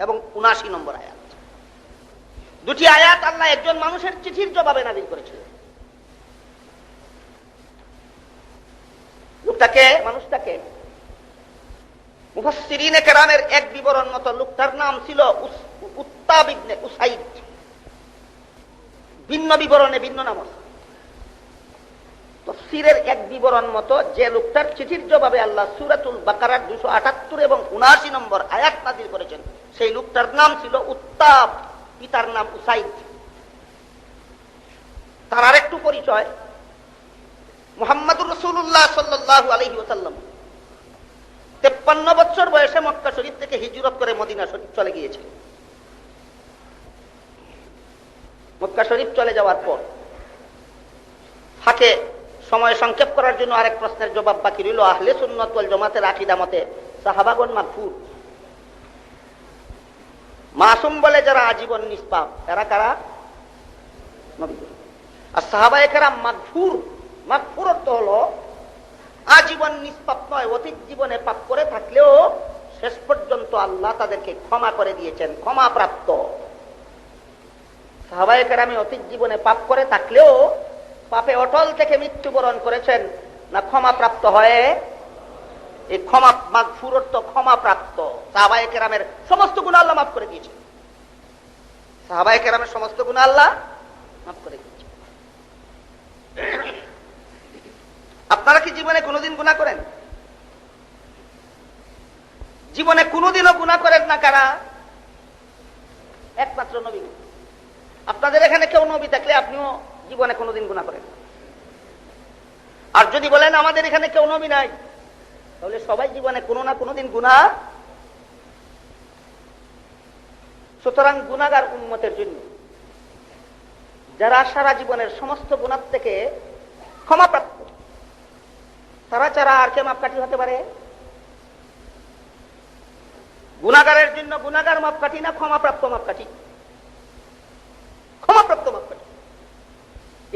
এবং 79 নম্বর আয়াত। 2টি আয়াত আল্লাহ একজন মানুষের চিঠির জবাবে নাযিল করেছিলেন। লোকটাকে, মানুষটাকে মুফাসসিরিনে কেরামের এক বিবরণ মতো লোকটার নাম ছিল উত্তাব ইবনে উসাইদ। ভিন্ন বিবরণে ভিন্ন নাম আছে। তাফসীরের এক বিবরণ মতো যে লোকটার চিঠির জবাবে আল্লাহ সূরাতুল বাকারার 278 এবং 79 নম্বর আয়াত নাযিল করেছেন, সেই লোকটার নাম ছিল উত্তাব, পিতার নাম উসাইদ। তার আরেকটু পরিচয়, মুহাম্মদুর রাসূলুল্লাহ সাল্লাল্লাহু আলাইহি ওয়াসাল্লাম 53 বছর বয়সে মক্কা শরীফ থেকে হিজরত করে মদিনা শরীফ চলে গিয়েছে। মক্কা শরীফ চলে যাওয়ার পর ফাঁকে সময় সংক্ষেপ করার জন্য আরেক প্রশ্নের জবাব বাকি রইল। আহলে সুন্নাত ওয়াল জামাতের আকীদা মতে সাহাবাগণ মাগফুর, মাসুম বলে যারা আজীবন নিষ্পাপ, এরা কারা? নবী। আর সাহাবায়ে কেরাম মাগফুর, মাগফুর অর্থ হলো আজীবন নিষ্পাপ নয়, অতীত জীবনে পাপ করে থাকলেও শেষ পর্যন্ত আল্লাহ তাদেরকে ক্ষমা করে দিয়েছেন, ক্ষমা প্রাপ্ত। সাহাবায়ে কেরামে অতীত জীবনে পাপ করে থাকলেও পাপে অটল থেকে মৃত্যুবরণ করেছেন না ক্ষমা প্রাপ্ত হয়ে? এই ক্ষমা, মাগফুর অর্থ ক্ষমা প্রাপ্ত। সাহাবায়ে কেরামের সমস্ত গুনাহ আল্লাহ মাফ করে দিয়েছেন। সাহাবায়ে কেরামের সমস্ত গুনাহ আল্লাহ মাফ করে দিয়েছেন। আপনারা কি জীবনে কোনোদিন গুনাহ করেন? জীবনে কোনোদিনও গুনাহ করেন না কারা? একমাত্র নবী। আপনাদের এখানে কেউ নবী থাকলে আপনিও জীবনে কোনোদিন গুনাহ করেন। আর যদি বলেন আমাদের এখানে কেউ নবী নাই, তাহলে সবাই জীবনে কোনো না কোনোদিন গুনাহ। সুতরাং গুনাহগার উম্মতের জন্য, যারা সারা জীবনের সমস্ত গুনাহ থেকে ক্ষমাপ্রাপ্ত, তারা ছাড়া আর কে মাপকাঠি হতে পারে? গুনাহগারের জন্য গুনাহগার মাপকাঠি না ক্ষমাপ্রাপ্ত মাপকাঠি? ক্ষমাপ্রাপ্ত মাপকাঠি।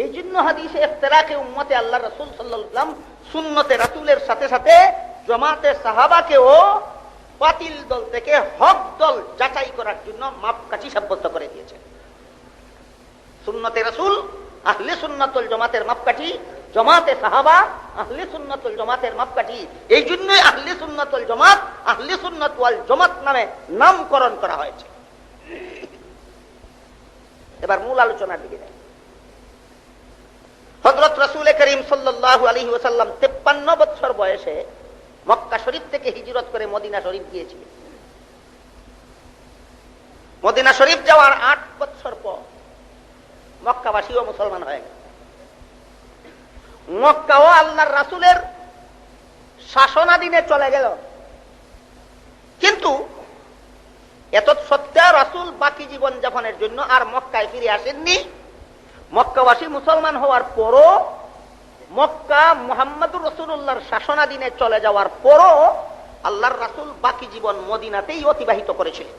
এই জন্য হাদিসে ইফতিরাকে উম্মতে আল্লাহ রাসূল সাল্লাল্লাহু আলাইহি ওয়াসাল্লাম সুন্নতে রাসূলের সাথে সাথে জামাতে সাহাবাকেও বাতিল দল থেকে হক দল যাচাই করার জন্য মাপকাঠি সাব্যস্ত করে দিয়েছেন। সুন্নতে রাসূল আহলে সুন্নাত ওয়াল জামাতের মাপকাঠি, জামাতে সাহাবা আহলে সুন্নাত ওয়াল জামাতের মাপকাঠি। এই জন্যই আহলে সুন্নাত ওয়াল জামাত আহলে সুন্নাত ওয়াল জামাত নামে নামকরণ করা হয়েছে। এবার মূল আলোচনার দিকে যাই। হযরত রাসূল করিম সাল্লাল্লাহু আলাইহি ওয়াসাল্লাম 53 বছর বয়সে মক্কা শরীফ থেকে হিজরত করে মদিনা শরীফ গিয়েছিলেন। মদিনা শরীফ যাওয়ার 8 বছর পর মক্কাবাসীও মুসলমান হয়ে গেল। মক্কাও আল্লাহর রাসূলের শাসনাধীনে চলে গেল। কিন্তু এত সত্ত্বেও রাসূল বাকি জীবন যাপনের জন্য আর মক্কায় ফিরে আসেননি। মক্কাবাসী মুসলমান হওয়ার পরও, মক্কা মুহাম্মদুর রাসূলুল্লাহর শাসনাধীনে চলে যাওয়ার পরও আল্লাহর রাসূল বাকি জীবন মদিনাতেই অতিবাহিত করেছিলেন।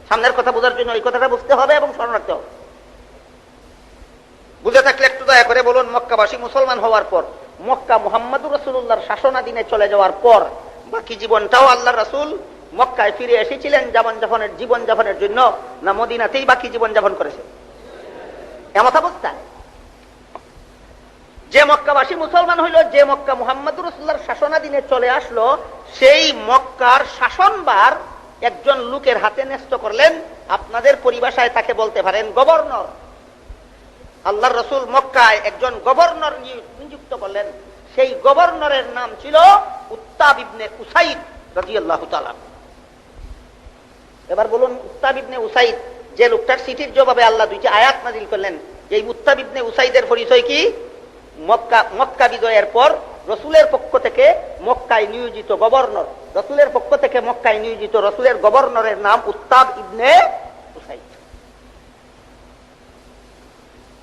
সামনের কথা বোঝার জন্য এই কথাটা বুঝতে হবে এবং স্মরণ রাখতে হবে। বুঝে থাকলে একটু দয়া করে বলুন, মক্কাবাসী মুসলমান হওয়ার পর, মক্কা মুহাম্মদুর রাসূলুল্লাহর শাসনাধীনে চলে যাওয়ার পর বাকি জীবনটাও আল্লাহ রাসূল মক্কায় ফিরে এসেছিলেন জীবন যাপনের জন্য, না মদিনাতেই বাকি জীবন যাপন করেছে? এমন অবস্থায় যে মক্কাবাসী মুসলমান হইল, যে মক্কা মুহাম্মদুর রাসূলুল্লাহর শাসনাধীনে চলে আসলো, সেই মক্কার শাসনভার একজন লোকের হাতে ন্যস্ত করলেন। আপনাদের পরিভাষায় তাকে বলতে পারেন গভর্নর। আল্লাহর রাসূল মক্কায় একজন গভর্নর নিযুক্ত করলেন। সেই গভর্নরের নাম ছিল উত্তাব ইবনে উসাইদ রাদিয়াল্লাহু তাআলা। এবার বলুন, উত্তাব ইবনে উসাইদ, যে লোকটার চিঠির জবাবে আল্লাহ দুইটি আয়াত নাযিল করলেন, এই উত্তাব ইবনে উসাইদের পরিচয় কি? মক্কা বিজয়ের পর রাসূলের পক্ষ থেকে মক্কায় নিয়োজিত গভর্নর, রাসূলের পক্ষ থেকে মক্কায় নিয়োজিত রাসূলের গভর্নরের নাম উত্তাব ইবনে উসাইদ।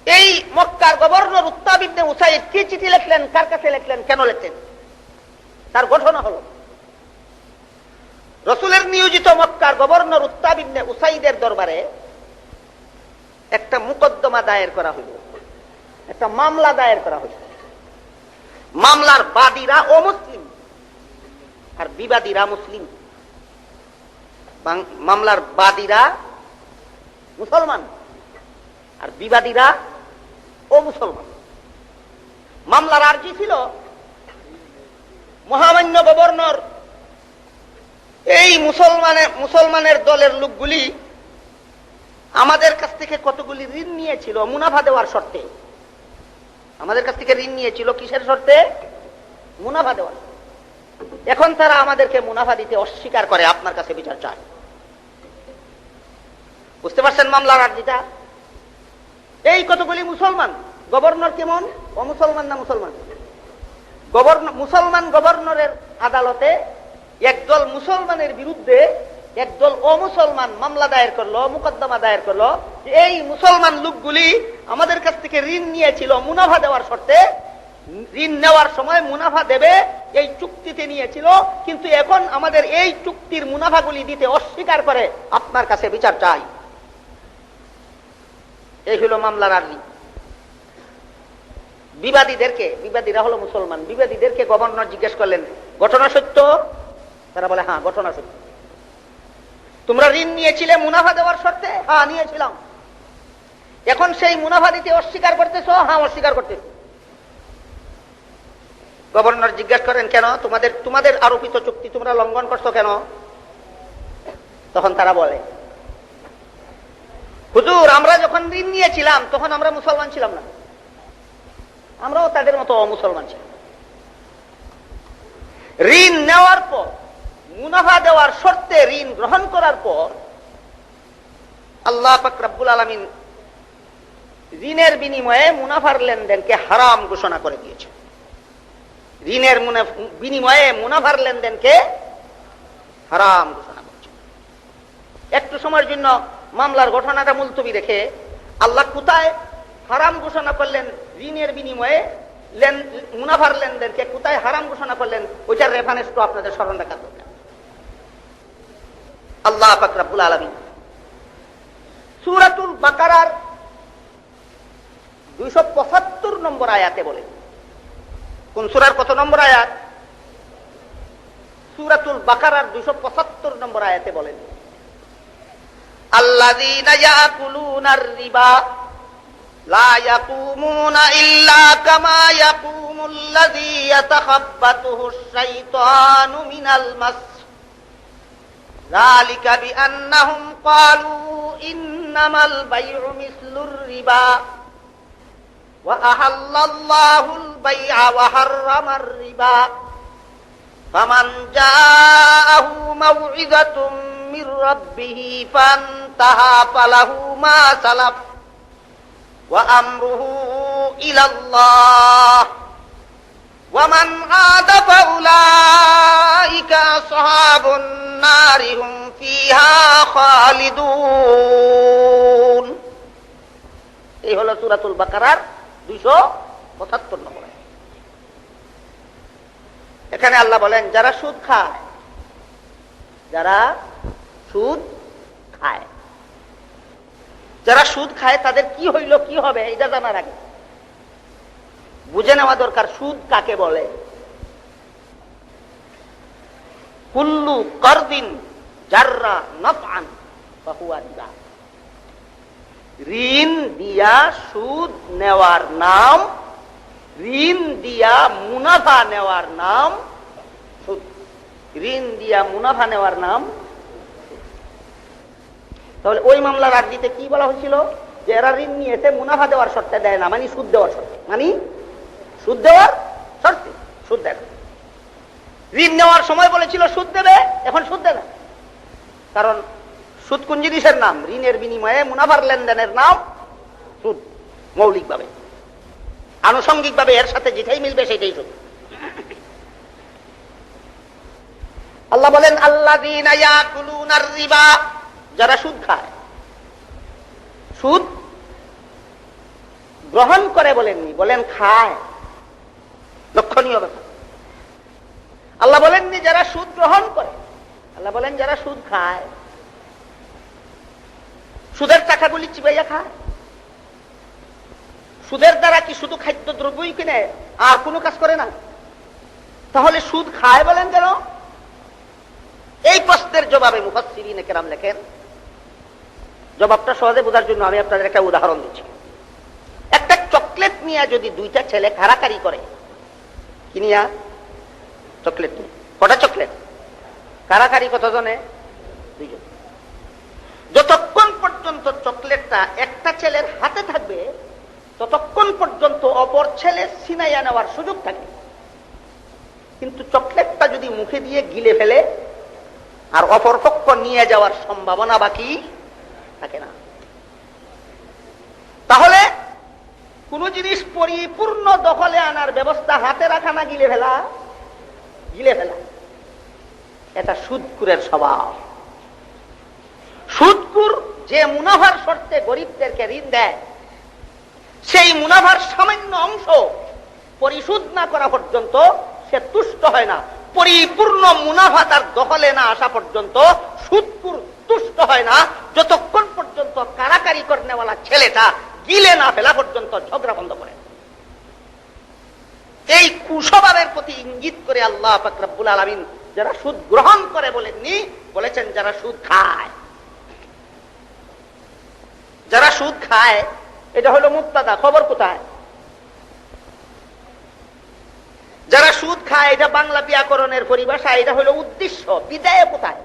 এই মক্কার গভর্নর উত্তাব ইবনে উসাইদ কি চিঠি লিখলেন, কার কাছে লিখলেন, কেন লিখলেন, তার ঘটনা হলো, রাসূলের নিয়োজিত মক্কার গভর্নর উত্তাব ইবনে উসাইদের দরবারে একটা মুকদ্দমা দায়ের করা হইল, একটা মামলা দায়ের করা হইল। মামলার বাদীরা অমুসলিম আর বিবাদীরা মুসলিম। মামলার বাদীরা মুসলমান আর বিবাদীরা অমুসলমান। মামলার আর্জি ছিল, মহামান্য গভর্নর, এই মুসলমানের দলের লোকগুলি আমাদের কাছ থেকে কতগুলি ঋণ নিয়েছিল মুনাফা দেওয়ার শর্তে। আমাদের কাছ থেকে ঋণ নিয়েছিল কিসের শর্তে? মুনাফা দেওয়ার। এখন তারা আমাদেরকে মুনাফা দিতে অস্বীকার করে, আপনার কাছে বিচার চায়। বুঝতে পারছেন মামলার আর্জিটা? এই কতগুলি মুসলমান, গভর্নর কেমন, অমুসলমান না মুসলমান? মুসলমান গভর্নরের আদালতে একদল মুসলমানের বিরুদ্ধে একদল অমুসলমান মামলা দায়ের করলো, মুকদ্দমা দায়ের করলো। এই মুসলমান লোকগুলি আমাদের কাছ থেকে ঋণ নিয়েছিল মুনাফা দেওয়ার শর্তে, ঋণ নেওয়ার সময় মুনাফা দেবে এই চুক্তিতে নিয়েছিল, কিন্তু এখন আমাদের এই চুক্তির মুনাফাগুলি দিতে অস্বীকার করে, আপনার কাছে বিচার চাই। এই হলো মামলার আর্জি। বিবাদীরা হলো মুসলমান, বিবাদীদেরকে গভর্নর জিজ্ঞেস করলেন, ঘটনা সত্য? তারা বলে হ্যাঁ ঘটনা সত্য। তোমরা ঋণ নিয়েছিলে মুনাফা দেওয়ার শর্তে? হ্যাঁ নিয়েছিলাম। এখন সেই মুনাফা দিতে অস্বীকার করতেছ? হ্যাঁ অস্বীকার করতেছ। গভর্নর জিজ্ঞাসা করেন, কেন? তোমাদের আরোপিত চুক্তি তোমরা লঙ্ঘন করছো কেন? তখন তারা বলে, হুজুর, আমরা যখন ঋণ নিয়েছিলাম তখন আমরা মুসলমান ছিলাম না, আমরাও তাদের মতো অমুসলমান ছিলাম। ঋণ নেওয়ার পর, মুনাফা দেওয়ার শর্তে ঋণ গ্রহণ করার পর আল্লাহ পাক রব্বুল আলামিন ঋণের বিনিময়ে মুনাফার লেনদেনকে হারাম ঘোষণা করে দিয়েছে। ঋণের বিনিময়ে মুনাফার লেনদেনকে হারাম ঘোষণা করেছে। একটু সময়ের জন্য মামলার ঘটনাটা মুলতবি রেখে আল্লাহ কোথায় হারাম ঘোষণা করলেন, ঋণের বিনিময়ে মুনাফার লেনদেনকে কোথায় হারাম ঘোষণা করলেন, ওইটার রেফারেন্স তো আপনাদের স্মরণ রাখা দরকার। আল্লাহ পাক রব্বুল আলামিন সূরাতুল বাকারার 275 নম্বর আয়াতে বলেন। কোন সূরার কত নম্বর আয়াত? সূরাতুল বাকারার 275 নম্বর আয়াতে বলেন, আল্লাযীনা ইয়াকুলুনার রিবা লা ইয়াকুমুনা ইল্লা কামা ইয়াকুমুল্লাযী ইয়াতাখাব্বাতুহুশ শাইতানু মিনাল মাস যালিকা বিআন্নাহুম ক্বালু ইন্নামাল বাই'উ মিসলুর রিবা ওয়া আহাল্লাল্লাহুল বাই'a ওয়া হাররামার রিবা ফামান জাআহু মাউ'িযাতুম মির রাব্বিহি ফান্তাহা ফালাহু মা সালাফ ওয়া আমরুহু ইলাল্লাহ ওয়া মান আদা ফাউলাইকা আসহাবুন নারি হুম ফিহা খালিদুন। এই হলো সূরাতুল বাকারার 275 নম্বর আয়াত। এখানে আল্লাহ বলেন, যারা সুদ খায়, যারা সুদ খায়, যারা সুদ খায় তাদের কি হইল, কি হবে, এটা জানার আগে বুঝে নেওয়া দরকার সুদ কাকে বলে। কুল্লু করদিন জাররা নাফআন ফাহুয়া রিবা। ঋণ দিয়া সুদ নেওয়ার নাম, ঋণ দিয়া মুনাফা নেওয়ার নাম সুদ। ঋণ দিয়া মুনাফা নেওয়ার নাম। তাহলে ওই মামলার আর্জিতে কি বলা হয়েছিল? যে এরা ঋণ নিয়েছে মুনাফা দেওয়ার শর্তে দেয় না, মানে সুদ দেওয়ার শর্তে, মানে সুদ দেওয়ার শর্তে সুদ দেয়। ঋণ নেওয়ার সময় বলেছিল সুদ দেবে, এখন সুদ দেবে। কারণ সুদ কোন জিনিসের নাম? ঋণের বিনিময়ে মুনাফার লেনদেনের নাম সুদ। মৌলিকভাবে, আনুষঙ্গিকভাবে এর সাথে যেটাই মিলবে সেটাই সুদ। আল্লাহ বলেন আল্লাযীনা ইয়াকুলুনার রিবা, যারা সুদ খায়। সুদ গ্রহণ করে বলেননি, বলেন খায়। লক্ষণীয় ব্যাপার। আল্লাহ বলেননি যারা সুদ গ্রহণ করে, আল্লাহ বলেন যারা সুদ খায়। সুদের টাকাগুলি চিবাইয়া খায়। সুদের দ্বারা কি শুধু খাদ্য দ্রব্যই কিনে আর কোনো কাজ করে না? তাহলে সুদ খায় বলেন কেন? এই প্রশ্নের জবাবে মুফাসসিরিনে কেরাম লেখেন, জবাবটা সহজে বোঝার জন্য আমি আপনাদের একটা উদাহরণ দিচ্ছি। একটা চকলেট নিয়ে যদি দুইটা ছেলে কারাকারি করে, কি নিয়া? চকলেট নিয়ে। কটা চকলেট? কারাকারি কতজনে? দুইজন। যতক্ষণ পর্যন্ত চকলেটটা একটা ছেলের হাতে থাকবে ততক্ষণ পর্যন্ত অপর ছেলে ছিনাইয়া নেওয়ার সুযোগ থাকে। কিন্তু চকলেটটা যদি মুখে দিয়ে গিলে ফেলে আর অপর পক্ষ নিয়ে যাওয়ার সম্ভাবনা বাকি থাকে না। তাহলে কোন জিনিস পরিপূর্ণ দখলে আনার ব্যবস্থা হাতে রাখা না গিলে ফেলা? গিলে ফেলা। এটা সুদখোরের স্বভাব। সুদখোর যে মুনাফার শর্তে গরিবদেরকে ঋণ দেয়, সেই মুনাফার সামান্য অংশ পরিশোধ না করা পর্যন্ত সে তুষ্ট হয় না। পরিপূর্ণ মুনাফা তার দখলে না আসা পর্যন্ত সুদখোর তুষ্ট হয় না, যতক্ষণ পর্যন্ত কারাকারি করনেওয়ালা ছেলেটা গিলে না ফেলা পর্যন্ত ঝগড়া বন্ধ করে। এই কুস্বভাবের প্রতি ইঙ্গিত করে আল্লাহ পাক রব্বুল আলামিন যারা সুদ গ্রহণ করে বলেননি, বলেছেন যারা সুদ খায়। যারা সুদ খায়, এটা হলো মুক্তাদা। খবর কোথায়? যারা সুদ খায়, এটা বাংলা ব্যাকরণের পরিভাষা, এটা হলো উদ্দেশ্য। বিদায় কোথায়?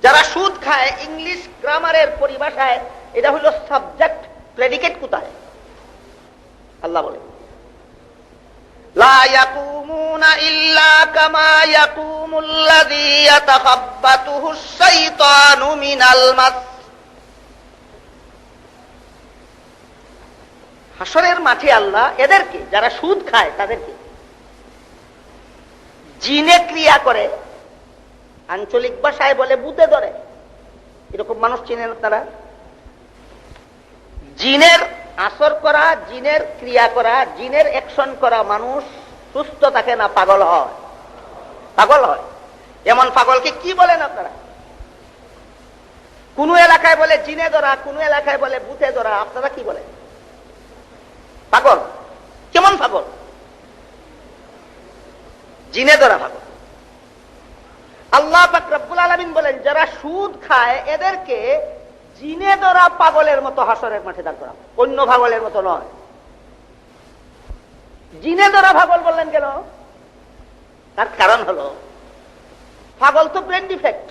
যারা সুদ খায়, ইংলিশ গ্রামারের পরিভাষায় এটা হলো সাবজেক্ট। প্রেডিকেট কোথায়? আল্লাহ বলে লা ইয়াকুমুনা ইল্লা কামা ইয়াকুমুল্লাযী ইয়াতাখাব্বাতুহুশ শাইতানু মিনাল মাস। হাসরের মাঠে আল্লাহ এদেরকে, যারা সুদ খায় তাদেরকে জিনে ক্রিয়া করে, আঞ্চলিক ভাষায় বলে ভূতে ধরে। এরকম মানুষ চিনেন আপনারা? জিনের আসর করা, জিনের ক্রিয়া করা, জিনের অ্যাকশন করা মানুষ সুস্থ থাকে না, পাগল হয়। পাগল হয়। এমন পাগলকে কি বলেন আপনারা? কোন এলাকায় বলে জিনে ধরা, কোন এলাকায় বলে ভূতে ধরা। আপনারা কি বলেন? পাগল। কেমন পাগল? জিনে ধরা পাগল। আল্লাহ পাক রব্বুল আলামিন বলেন যারা সুদ খায় এদেরকে জিনে ধরা পাগলের মতো হাসরের মাঠে দাঁড় করা, অন্য পাগলের মতো নয়। জিনে ধরা পাগল বললেন কেন? তার কারণ হলো পাগল তো ব্রেন ডিফেক্ট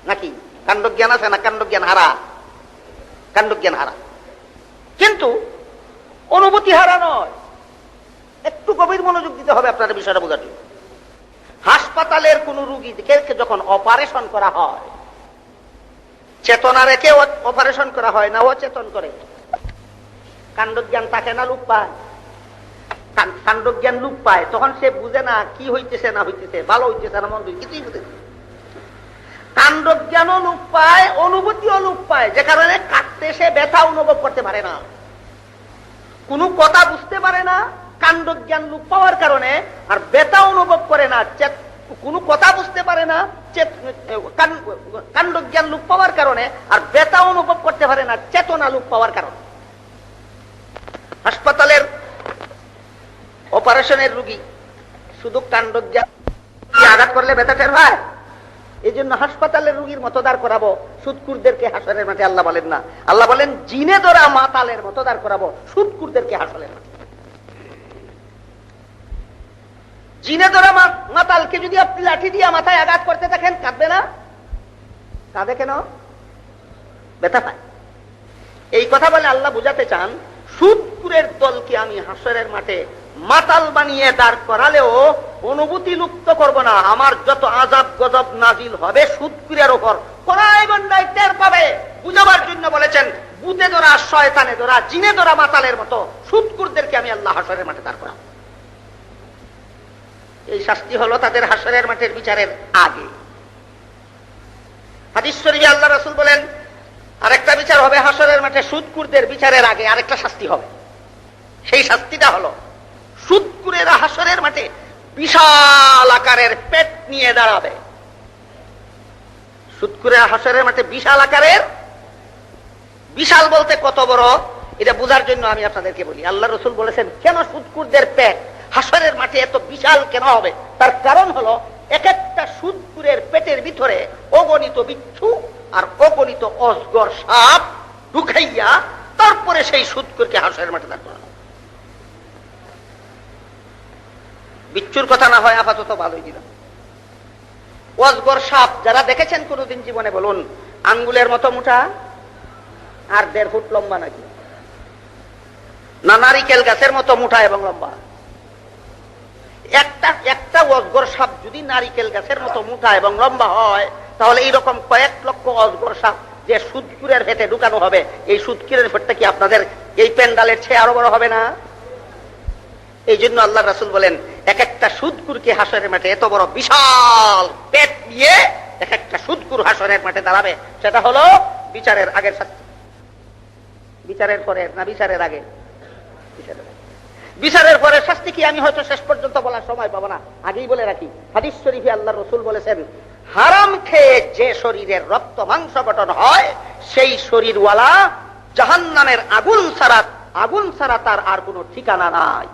নাকি? কাণ্ডজ্ঞান আছে না? কাণ্ডজ্ঞান হারা। কাণ্ডজ্ঞান হারা, কিন্তু অনুভূতি হারা নয়। একটু গভীর মনোযোগ দিতে হবে আপনার বিষয়টা বোঝার জন্য। হাসপাতালের কোন রোগীকে যখন অপারেশন করা হয়, চেতনা রেখে অপারেশন করা হয় না, অচেতন করে। কাণ্ডজ্ঞান থাকে না, লোপ পায়। কাণ্ডজ্ঞান লোপ পায়, তখন সে বুঝে না কি হইতেছে না হইতেছে, ভালো হইতেছে না মন্দ, কিছুই বুঝে না। কাণ্ডজ্ঞানও লোপ পায়, অনুভূতিও লোপ পায়, যে কারণে কাটতে সে ব্যথা অনুভব করতে পারে না, কোনো কথা বুঝতে পারে না। কাণ্ডজ্ঞান লোপ পাওয়ার কারণে আর ব্যথা অনুভব করে না, কোনো কথা বুঝতে পারে না। কাণ্ডজ্ঞান লোপ পাওয়ার কারণে আর ব্যথা অনুভব করতে পারে না, চেতনা লোপ পাওয়ার কারণে। হাসপাতালের অপারেশনের রোগী শুধু কাণ্ডজ্ঞান কি আঘাত করলে ব্যথা টের হয়? এই জন্য হাসপাতালের রোগীর মতো দাঁড় করাবো, সুদকুরদেরকে হাসরের মাঠে আল্লাহ বলেন না। আল্লাহ বলেন জিনে ধরা মাতালের মতো দাঁড় করাবো, সুদকুরদেরকে হাসরের মাঠে। জিনে ধরা মাতালকে যদি আপনি লাঠি দিয়ে মাথায় আঘাত করতে দেখেন, কাঁদবে না? কাঁদে কেন? ব্যথা পায়। এই কথা বলে আল্লাহ বুঝাতে চান, সুদকুরের দলকে আমি হাসরের মাঠে মাতাল বানিয়ে দাঁড় করালেও অনুভূতি লুপ্ত করব না। আমার যত আযাব গজব নাজিল হবে সুদকুরের উপর, কোনায় গন্ডায় টের পাবে। বুঝাবার জন্য বলেছেন, ভূতে ধরা, শয়তানে ধরা, জিনে ধরা মাতালের মতো সুদকুরদেরকে আমি আল্লাহ হাসরের মাঠে দাঁড় করাবো। এই শাস্তি হলো তাদের হাসরের মাঠের বিচারের আগে। হাদিস শরীফে আল্লাহ রাসূল বলেন, আরেকটা বিচার হবে হাসরের মাঠে সুদকুরদের বিচারের আগে, আরেকটা শাস্তি হবে। সেই শাস্তিটা হলো, সুদকুরেরা হাসরের মাঠে বিশাল আকারের পেট নিয়ে দাঁড়াবে। সুদকুরেরা হাসরের মাঠে বিশাল আকারের, বিশাল বলতে কত বড় এটা বোঝার জন্য আমি আপনাদেরকে বলি। আল্লাহ রাসূল বলেছেন, কেন সুদকুরদের পেট হাসরের মাঠে এত বিশাল কেন হবে? তার কারণ হলো, এক একটা সুদকুরের পেটের ভিতরে অগণিত বিচ্ছু আর অগণিত অজগর সাপ ঢুকাইয়া তারপরে সেই সুদকুরকে হাসরের মাঠে দাঁড় করানো। বিচ্ছুর কথা না হয় আপাতত ভালোই দিলাম। অজগর সাপ যারা দেখেছেন কোনদিন জীবনে বলুন, আঙ্গুলের মতো মোটা আর 1.5 ফুট লম্বা নাকি? না নারিকেল গাছের মতো মোটা এবং লম্বা? একটা অজগর সাপ যদি নারিকেল গাছের মতো মোটা এবং লম্বা হয়, তাহলে এইরকম কয়েক লক্ষ অজগর সাপ যে সুদকুরের পেটে ঢুকানো হবে, এই সুদকুরের পেটটা কি আপনাদের এই প্যান্ডালের চেয়ে আরো বড় হবে না? এই জন্য আল্লাহ রাসূল বলেন, এক একটা সুদকুরকে হাসরের মাঠে এত বড় বিশাল পেট নিয়ে এক একটা সুদকুর হাসরের মাঠে দাঁড়াবে। সেটা হলো বিচারের আগের শাস্তি। বিচারের পরে না বিচারের আগে? বিচারের পরে শাস্তি কি আমি হয়তো শেষ পর্যন্ত বলার সময় পাবো না, আগেই বলে রাখি। হাদিস শরীফে আল্লাহ রাসূল বলেছেন, হারাম খেয়ে যে শরীরের রক্ত মাংস গঠন হয়, সেই শরীরওয়ালা জাহান্নামের আগুন ছাড়া তার আর কোনো ঠিকানা নাই।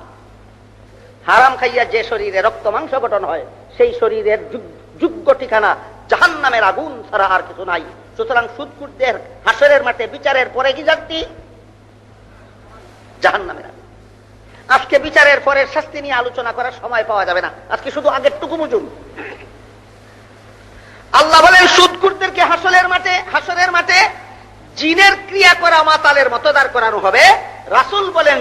হারাম খাইয়া যে শরীরে রক্ত মাংস গঠন হয়, সেই শরীরের যোগ্য ঠিকানা জাহান্নামের আগুন ছাড়া আর কিছু নাই। সুতরাং সুদকুরদের হাসরের মাঠে বিচারের পরে কি শাস্তি? জাহান্নামের আগুন। আজকে বিচারের পরে শাস্তি নিয়ে আলোচনা করার সময় পাওয়া যাবে না, আজকে শুধু আগেরটুকু বুঝুন। আল্লাহ বলেন, সুদকুরদেরকে হাসরের মাঠে জিনের ক্রিয়া করা মাতালের মতো দাঁড় করানো হবে। রাসূল বলেন,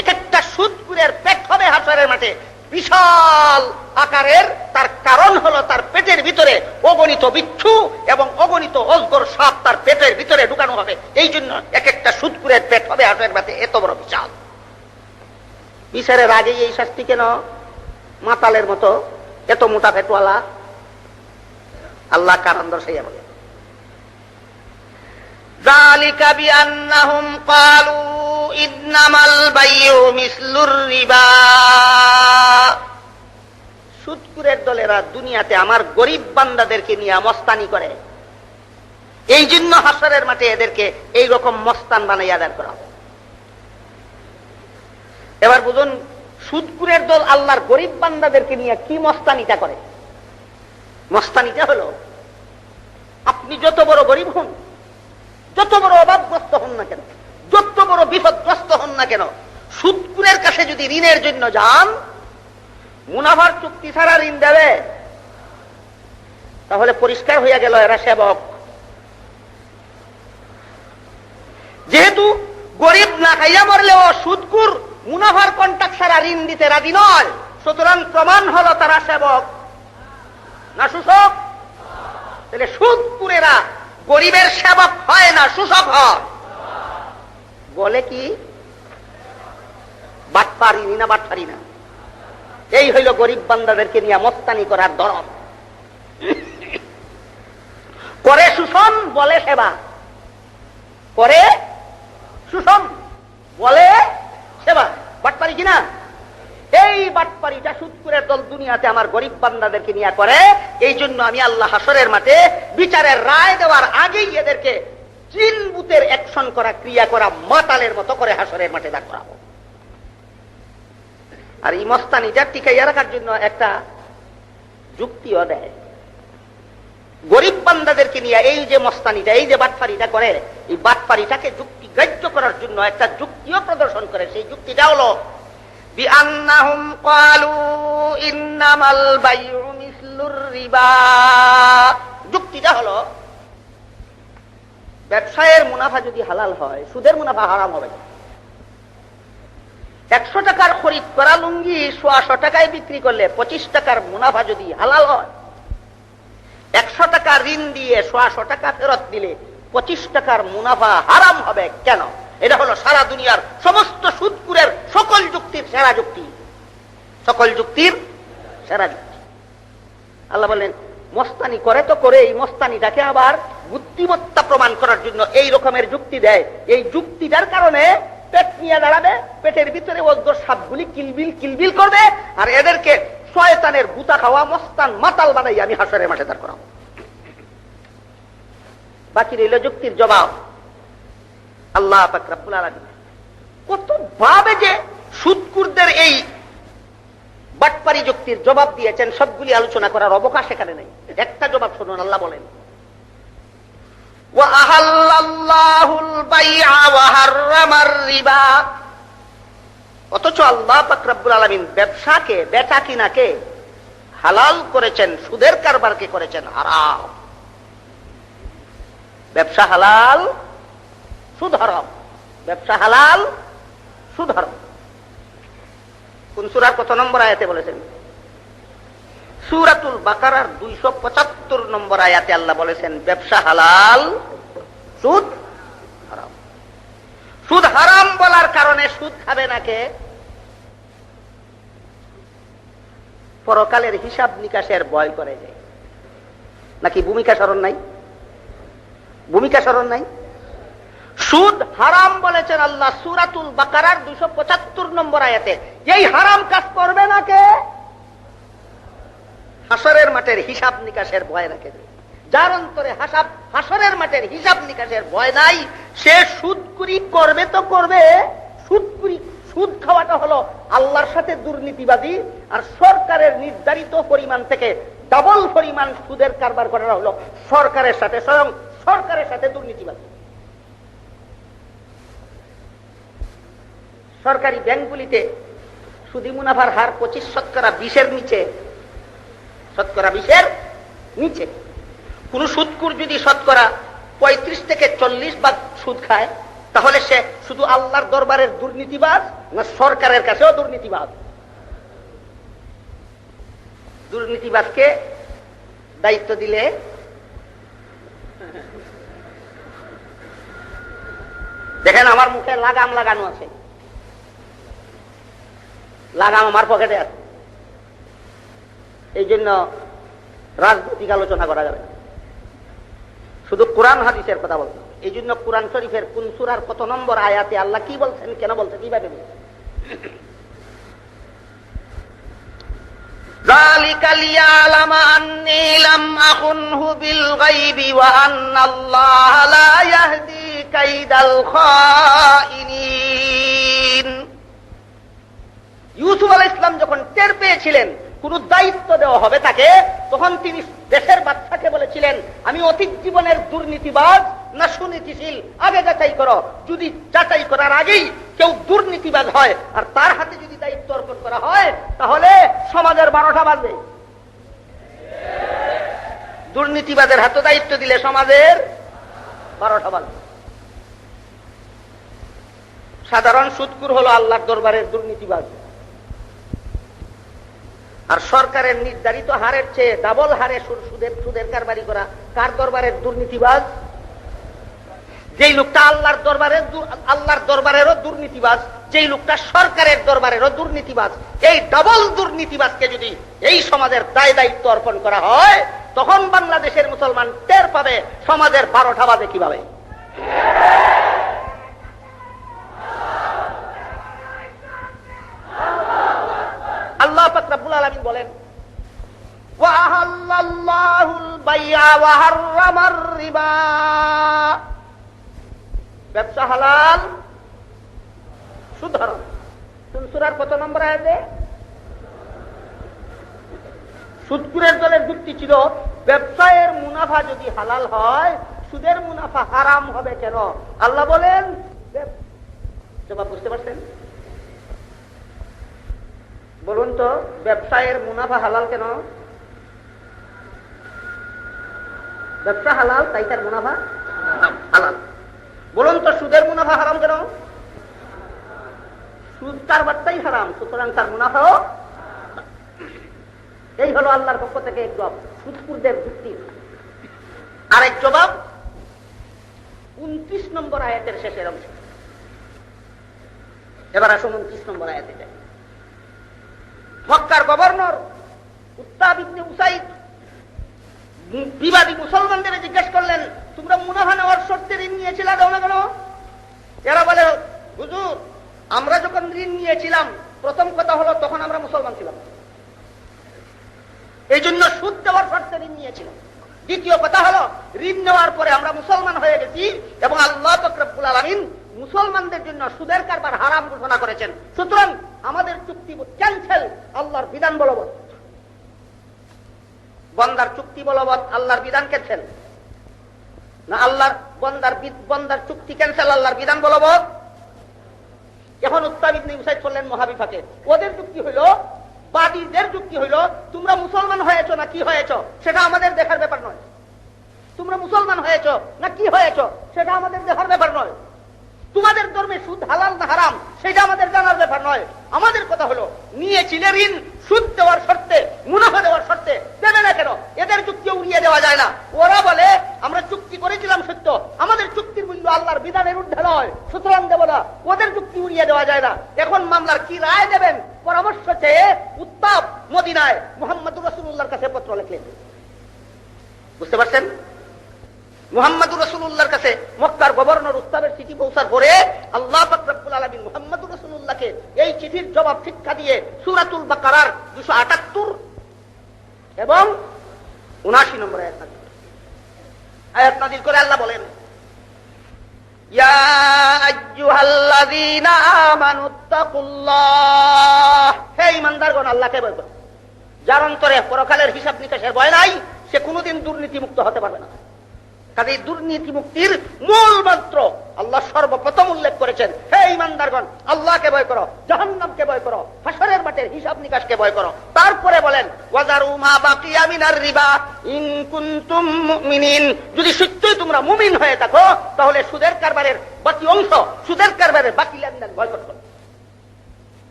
এক একটা সুদকুরের পেট হবে হাসরের মাঠে বিশাল আকারের। তার কারণ হলো, তার পেটের ভিতরে অগণিত বিচ্ছু এবং অগণিত অজগর সাপ তার পেটের ভিতরে ঢুকানো হবে। এই জন্য এক একটা সুদকুরের পেট হবে হাসরের মাঠে এত বড় বিশাল। বিচারের আগে এই শাস্তি কেন? মাতালের মতো এত মোটা পেটওয়ালা? আল্লাহ কারণ দর্শাইয়া বলে, যালিকা বিআন্নাহুম ক্বালু ইন্নামাল বাইউ মিসলুর রিবা। সুদকুরের দলেরা দুনিয়াতে আমার গরিব বান্দাদেরকে নিয়ে মস্তানি করে, এই জন্য হাসরের মাঠে এদেরকে এই রকম মস্তান বানাইয়া দাঁড় করা হবে। এবার বুঝুন, সুদকুরের দল আল্লাহর গরিব বান্দাদেরকে নিয়ে কি মস্তানিটা করে। মস্তানিটা হলো, আপনি যত বড় গরিব হন, যত বড় অভাবগ্রস্ত হন না কেন, যত বড় বিপদগ্রস্ত হন না কেন, সুদকুরের কাছে যদি ঋণের জন্য যান, মুনাফার চুক্তি ছাড়া ঋণ দেবে, তাহলে পরিষ্কার হইয়া গেল এরা সেবক। যেহেতু গরিব না খাইয়া মরলেও সুদকুর মুনাফার কন্ট্রাক্ট ছাড়া ঋণ দিতে রাজি নয়, সুতরাং প্রমাণ হলো তারা সেবক না শোষক। তাহলে সুদকুরেরা গরিবের সেবক হয় না, শোষক হয়। বলে কি বাটপারি না বাটপারি না? এই হইল গরিব বান্দাদেরকে নিয়ে মস্তানি করার ধরন। করে শোষণ, বলে সেবা। করে শোষণ, বলে সেবা। বাটপারি কিনা? এই বাটপারিটা সুদকুরের দল দুনিয়াতে আমার গরিব বান্দাদেরকে নিয়ে করে। এই জন্য আমি আল্লাহ হাসরের মাঠে বিচারের রায় দেওয়ার আগেই এদেরকে চিল বুতের অ্যাকশন করা, ক্রিয়া করা মাতালের মতো করে হাসরের মাঠে দাঁড় করাবো। আর এই মস্তানিটা টিকাইয়া রাখার জন্য একটা যুক্তিও দেয়। গরিব বান্দাদেরকে নিয়ে এই যে মস্তানিটা, এই যে বাটপারিটা করে, এই বাটপারিটাকে যুক্তি গ্রাহ্য করার জন্য একটা যুক্তিও প্রদর্শন করে। সেই যুক্তিটা হলো বিআন্নাহুম ক্বালু ইন্নামাল বাইউ মিসলুর রিবা। যুক্তিটা হলো ব্যবসায়ের মুনাফা যদি হালাল হয়, সুদের মুনাফা হারাম হবে। 100 টাকার খরিদ করা লুঙ্গি 100 টাকায় বিক্রি করলে 25 টাকার মুনাফা যদি হালাল হয়, 100 টাকা ঋণ দিয়ে 100 টাকা ফেরত দিলে 25 টাকার মুনাফা হারাম হবে কেন? এটা হলো সারা দুনিয়ার সমস্ত সুদখোরের সকল যুক্তির সেরা যুক্তি, সকল যুক্তির সেরা যুক্তি। আল্লাহ বলেন মস্তানি করে তো করে, এই মস্তানিটাকে আবার বুদ্ধিমত্তা প্রমাণ করার জন্য এই রকমের যুক্তি দেয়। এই যুক্তিটার কারণে পেট নিয়ে দাঁড়াবে, পেটের ভিতরে অজ্ঞ সাপগুলি কিলবিল কিলবিল করবে, আর এদেরকে শয়তানের গুতা খাওয়া মস্তান মাতাল বানাই আমি হাসরের মাঠে দাঁড় করাবো। বাকি রইল যুক্তির জবাব। আল্লাহ পাক রব্বুল আলামিন কত ভাবে যে সুদখোরদের এই বাটপারি যুক্তির জবাব দিয়েছেন, সবগুলি আলোচনা করার অবকাশ এখানে নেই। একটা জবাব শুনুন, আল্লাহ বলেন ওয়া আহাল্লাল্লাহুল বাইআ ওয়া হাররামার রিবা। অথচ আল্লাহ পাক রব্বুল আলামিন ব্যবসাকে, বেচা কিনাকে হালাল করেছেন, সুদের কারবারকে করেছেন হারাম। ব্যবসা হালাল, সুদ হারাম। ব্যবসা হালাল, সুদ হারাম। কোন সূরার কত নম্বর আয়াতে বলেছেন? সূরাতুল বাকারার 275 নম্বর আয়াতে আল্লাহ বলেছেন ব্যবসা হালাল, সুদ হারাম। সুদ হারাম বলার কারণে সুদ খাবে না কে? পরকালের হিসাব নিকাশের ভয় করে যায়। নাকি ভূমিকা স্মরণ নাই? ভূমিকা স্মরণ নাই? সুদ হারাম বলেছেন আল্লাহ সূরাতুল বাকারার 275 নম্বর আয়াতে। এই হারাম কাজ করবে না কে? হাসরের মাঠের হিসাব নিকাশের ভয় রাখে। যার অন্তরে হাসরের মাঠের হিসাব নিকাশের ভয় নাই, সে সুদখুরি করবে তো করবে। সুদখুরি, সুদ খাওয়াটা হলো আল্লাহর সাথে দুর্নীতিবাদী, আর সরকারের নির্ধারিত পরিমাণ থেকে ডাবল পরিমাণ সুদের কারবার করা হলো সরকারের সাথে, স্বয়ং সরকারের সাথে দুর্নীতিবাদী। সরকারি ব্যাংকগুলিতে সুদি মুনাফার হার 25% নিচে, 20% নিচে। কোন সুদখোর যদি 35 থেকে 40% সুদ খায়, তাহলে সে শুধু আল্লাহর দরবারের দুর্নীতিবাজ না সরকারের কাছেও দুর্নীতিবাজ? দুর্নীতিবাজকে দায়িত্ব দিলে দেখেন আমার মুখে লাগাম লাগানো আছে, লাগাম আমার পকেটে আছে, এই জন্য রাজনৈতিক আলোচনা করা যাবে না, শুধু কোরআন হাদিসের কথা বলতে। এই জন্য কোরআন শরীফের কোন সূরার কত নম্বর আয়াতে আল্লাহ কি বলছেন, কেন বলছেন, কিভাবে বলছেন? যালিকা লিয়ালামা আন্নী লাম আখুনহু বিল গায়বি ওয়া আন্নাল্লাহা লা ইয়াহদি কাইদাল খাইনিন। ইউসুফ আলাইহিস সালাম যখন টের পেয়েছিলেন কোন দায়িত্ব দেওয়া হবে তাকে, তখন তিনি দেশের বাদশাকে বলেছিলেন আমি অতীত জীবনের দুর্নীতিবাজ না সুনীতিশীল, আগে যাচাই করো। যদি যাচাই করার আগেই কেউ দুর্নীতিবাজ হয় আর তার হাতে যদি দায়িত্ব অর্পণ করা হয়, তাহলে সমাজের 12টা বাজবে। দুর্নীতিবাজের হাতে দায়িত্ব দিলে সমাজের 12টা বাজবে। সাধারণ সুদখোর হলো আল্লাহর দরবারের দুর্নীতিবাজ, আর সরকারের নির্ধারিত হারের চেয়ে ডাবল হারে সুদের কারবারি করা কার দরবারের দুর্নীতিবাজ? যেই লোকটা আল্লাহর দরবারেরও দুর্নীতিবাজ, যেই লোকটা সরকারের দরবারেরও দুর্নীতিবাজ, এই ডাবল দুর্নীতিবাজকে যদি এই সমাজের দায় দায়িত্ব অর্পণ করা হয়, তখন বাংলাদেশের মুসলমান টের পাবে সমাজের 12টা বাজে কিভাবে। আল্লাহ পাক রব্বুল আলামিন বলেন ওয়া আহাল্লাল্লাহুল বাইআ ওয়া হাররামার রিবা। ব্যবসা হালাল, সুদ হারাম। কোন সূরার কত নম্বর আয়াতে? সুদখোরের দলের যুক্তি ছিল ব্যবসায়ের মুনাফা যদি হালাল হয় সুদের মুনাফা হারাম হবে কেন? আল্লাহ বলেন, জবাব বুঝতে পারছেন? বলুন তো, ব্যবসায়ের মুনাফা হালাল কেন? ব্যবসা হালাল, তাই তার মুনাফা হালাল। বলুন তো, সুদের মুনাফা হারাম কেন? সুদ কারবারটাই হারাম, সুতরাং তার মুনাফাও। এই হলো আল্লাহর পক্ষ থেকে এক জবাব সুদখোরদের যুক্তি। আরেক জবাব 29 নম্বর আয়াতের শেষের অংশ। এবার আসুন 29 নম্বর আয়াতে যাই। মক্কার গভর্নর উত্তাব ইবনে উসাইদ বিবাদী মুসলমানদের জিজ্ঞেস করলেন, তোমরা মুনাফা নেওয়ার শর্তে ঋণ নিয়েছিল দাও না কেন? এরা বলে, হুজুর আমরা যখন ঋণ নিয়েছিলাম প্রথম কথা হলো তখন আমরা মুসলমান ছিলাম, এই জন্য সুদ দেওয়ার শর্তে ঋণ নিয়েছিলাম। দ্বিতীয় কথা হলো ঋণ নেওয়ার পরে আমরা মুসলমান হয়ে গেছি এবং আল্লাহ পাক রব্বুল আলামিন মুসলমানদের জন্য সুদের কারবার হারাম ঘোষণা করেছেন, সুতরাং আমাদের চুক্তি ক্যান্সেল, আল্লাহর বিধান বলবৎ। বন্দার চুক্তি বলবৎ, আল্লাহর বিধান ক্যান্সেল না? আল্লাহর বন্দার চুক্তি ক্যান্সেল, আল্লাহর বিধান বলবৎ। এখন উত্তাব ইবনে উসাইদ বললেন মহাবিফাকে, ওদের যুক্তি হইল, বাদীদের যুক্তি হইল, তোমরা মুসলমান হয়েছ না কি হয়েছ সেটা আমাদের দেখার ব্যাপার নয়। তোমরা মুসলমান হয়েছ না কি হয়েছ সেটা আমাদের দেখার ব্যাপার নয়। তোমাদের ধর্মে সুদ হালাল না হারাম সেটা আমাদের জানার ব্যাপার নয়। আমাদের কথা হলো নিয়েছিলে ঋণ সুদ দেওয়ার শর্তে, মুনাফা দেওয়ার শর্তে, দেবে না কেন? এদের চুক্তি উড়িয়ে দেওয়া যায় না। ওরা বলে আমরা চুক্তি করেছিলাম সত্য, আমাদের চুক্তির মূল্য আল্লাহর বিধানের ঊর্ধ্বে নয়, সুতরাং দেব না। ওদের চুক্তি উড়িয়ে দেওয়া যায় না। এখন মামলার কি রায় দেবেন পরামর্শ চেয়ে উত্তাব মদিনায় মুহাম্মদুর রাসূলুল্লাহর কাছে পত্র লিখলেন। বুঝতে পারছেন? মুহাম্মদুর রাসূলুল্লাহর কাছে মক্কার গভর্নর উত্তাবের চিঠি পৌঁছার পরে আল্লাহ পাক রব্বুল আলামিন মুহাম্মদুর রাসূলুল্লাহকে এই চিঠির জবাব শিক্ষা দিয়ে সূরাতুল বাকারার 278 এবং 79 নম্বর আয়াত নাযিল করে আল্লাহ বলেন, ইয়া আইয়ুহাল্লাযীনা আমানুত্তাকুল্লাহ, হে ঈমানদারগণ আল্লাহকে ভয় করো। যার অন্তরে পরকালের হিসাব নিকাশের ভয় নাই সে কোনোদিন দুর্নীতি মুক্ত হতে পারবে না। কাজে দুর্নীতি মুক্তির মূল মন্ত্র আল্লাহ সর্বপ্রথম উল্লেখ করেছেন, হে ঈমানদারগণ আল্লাহকে ভয় করো, জাহান্নামকে ভয় করো, হাসরের মাঠের হিসাব নিকাশকে ভয় করো। তারপরে বলেন ওয়াজারু মা বাকিয়া মিনার রিবা ইন কুনতুম মুমিনিন, যদি সত্যই তোমরা মুমিন হয়ে থাকো তাহলে সুদের কারবারের বাকি অংশ, সুদের কারবারের বাকি লেনদেন বয়কট করো।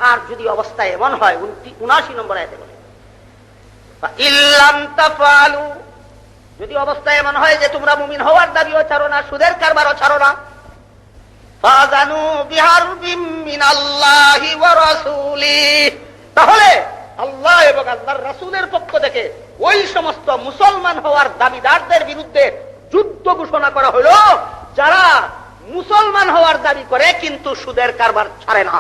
আর যদি অবস্থা এমন হয় 79 নম্বর আয়াতে বলে ইল্লাম তাফআলু, যদি অবস্থা এমন হয় যে তোমরা মুমিন হওয়ার দাবিও ছাড়ো না, সুদের কারবারও ছাড়ো না, ফাযানু বিহারবিম মিনাল্লাহি ওয়া রাসূলিহি, তাহলে আল্লাহ এবং আল্লাহর রাসূলের পক্ষ থেকে ওই সমস্ত মুসলমান হওয়ার দাবিদারদের বিরুদ্ধে যুদ্ধ ঘোষণা করা হলো যারা মুসলমান হওয়ার দাবি করে কিন্তু সুদের কারবার ছাড়ে না।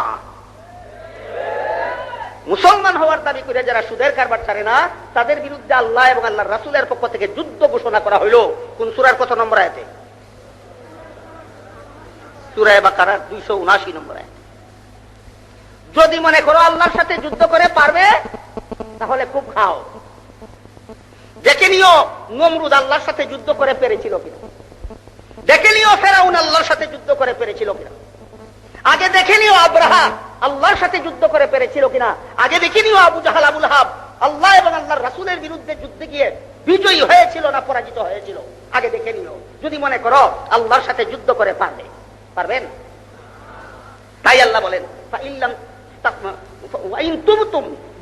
মুসলমান হওয়ার দাবি করে যারা সুদের কারবার ছাড়ে না তাদের বিরুদ্ধে আল্লাহ এবং আল্লাহর রাসূলের পক্ষ থেকে যুদ্ধ ঘোষণা করা হইল। কোন সূরার কত নম্বর আয়াতে? সূরা বাকারার 279 নম্বর আয়াত। যদি মনে করো আল্লাহর সাথে যুদ্ধ করে পারবে তাহলে খুব খাও। দেখে নিও নমরুদ আল্লাহর সাথে যুদ্ধ করে পেরেছিল কিনা, দেখে নিও ফেরাউন আল্লাহর সাথে যুদ্ধ করে পেরেছিল কিনা, আগে দেখে নিও আব্রাহা আল্লাহর সাথে যুদ্ধ করে পেরেছিল কিনা, আগে দেখে নিও আবু জাহাল আবুল হাব আল্লাহ এবং আল্লাহর রাসূলের বিরুদ্ধে যুদ্ধে গিয়ে বিজয়ী হয়েছিল না পরাজিত হয়েছিল, আগে দেখে নিও। যদি মনে করো আল্লাহর সাথে যুদ্ধ করে পারবেন, তাই আল্লাহ বলেন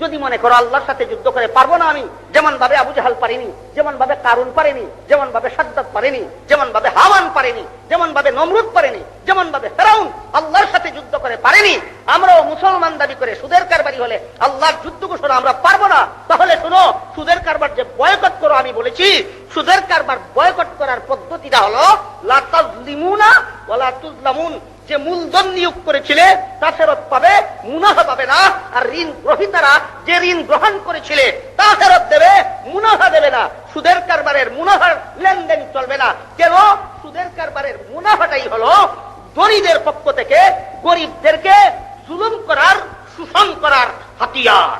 যদি মনে করো আল্লাহর সাথে যুদ্ধ করে পারবো না আমি, যেমন ভাবে আবু জাহাল পারেনি, যেমন ভাবে কারুন পারেনি, যেমন ভাবে সাদ্দাত পারেনি, যেমন ভাবে হামান পারেনি, যেমন ভাবে নমরুদ পারেনি, যেমন ভাবে ফেরাউন আল্লাহর সাথে যুদ্ধ করে পারেনি, আমরাও মুসলমান দাবি করে সুদের কারবারি হলে আল্লাহর যুদ্ধ ঘোষণা আমরা পারবো না। তাহলে শোনো, সুদের কারবার যে বয়কট করো আমি বলেছি, সুদের কারবার বয়কট করার পদ্ধতিটা হলো লা তাজলিমুনা ওয়া লা তুজলামুন, যে মূলধন নিয়োগ করেছিলে তা ফেরত পাবে, মুনাফা পাবে না। আর ঋণ গ্রহীতারা যে ঋণ গ্রহণ করেছিলে তা ফেরত দেবে, মুনাফা দেবে না। সুদের কারবারের মুনাফার লেনদেন চলবে না। কেন? সুদের কারবারের মুনাফাটাই হলো ধনীদের পক্ষ থেকে গরিবদেরকে জুলুম করার, শোষণ করার হাতিয়ার।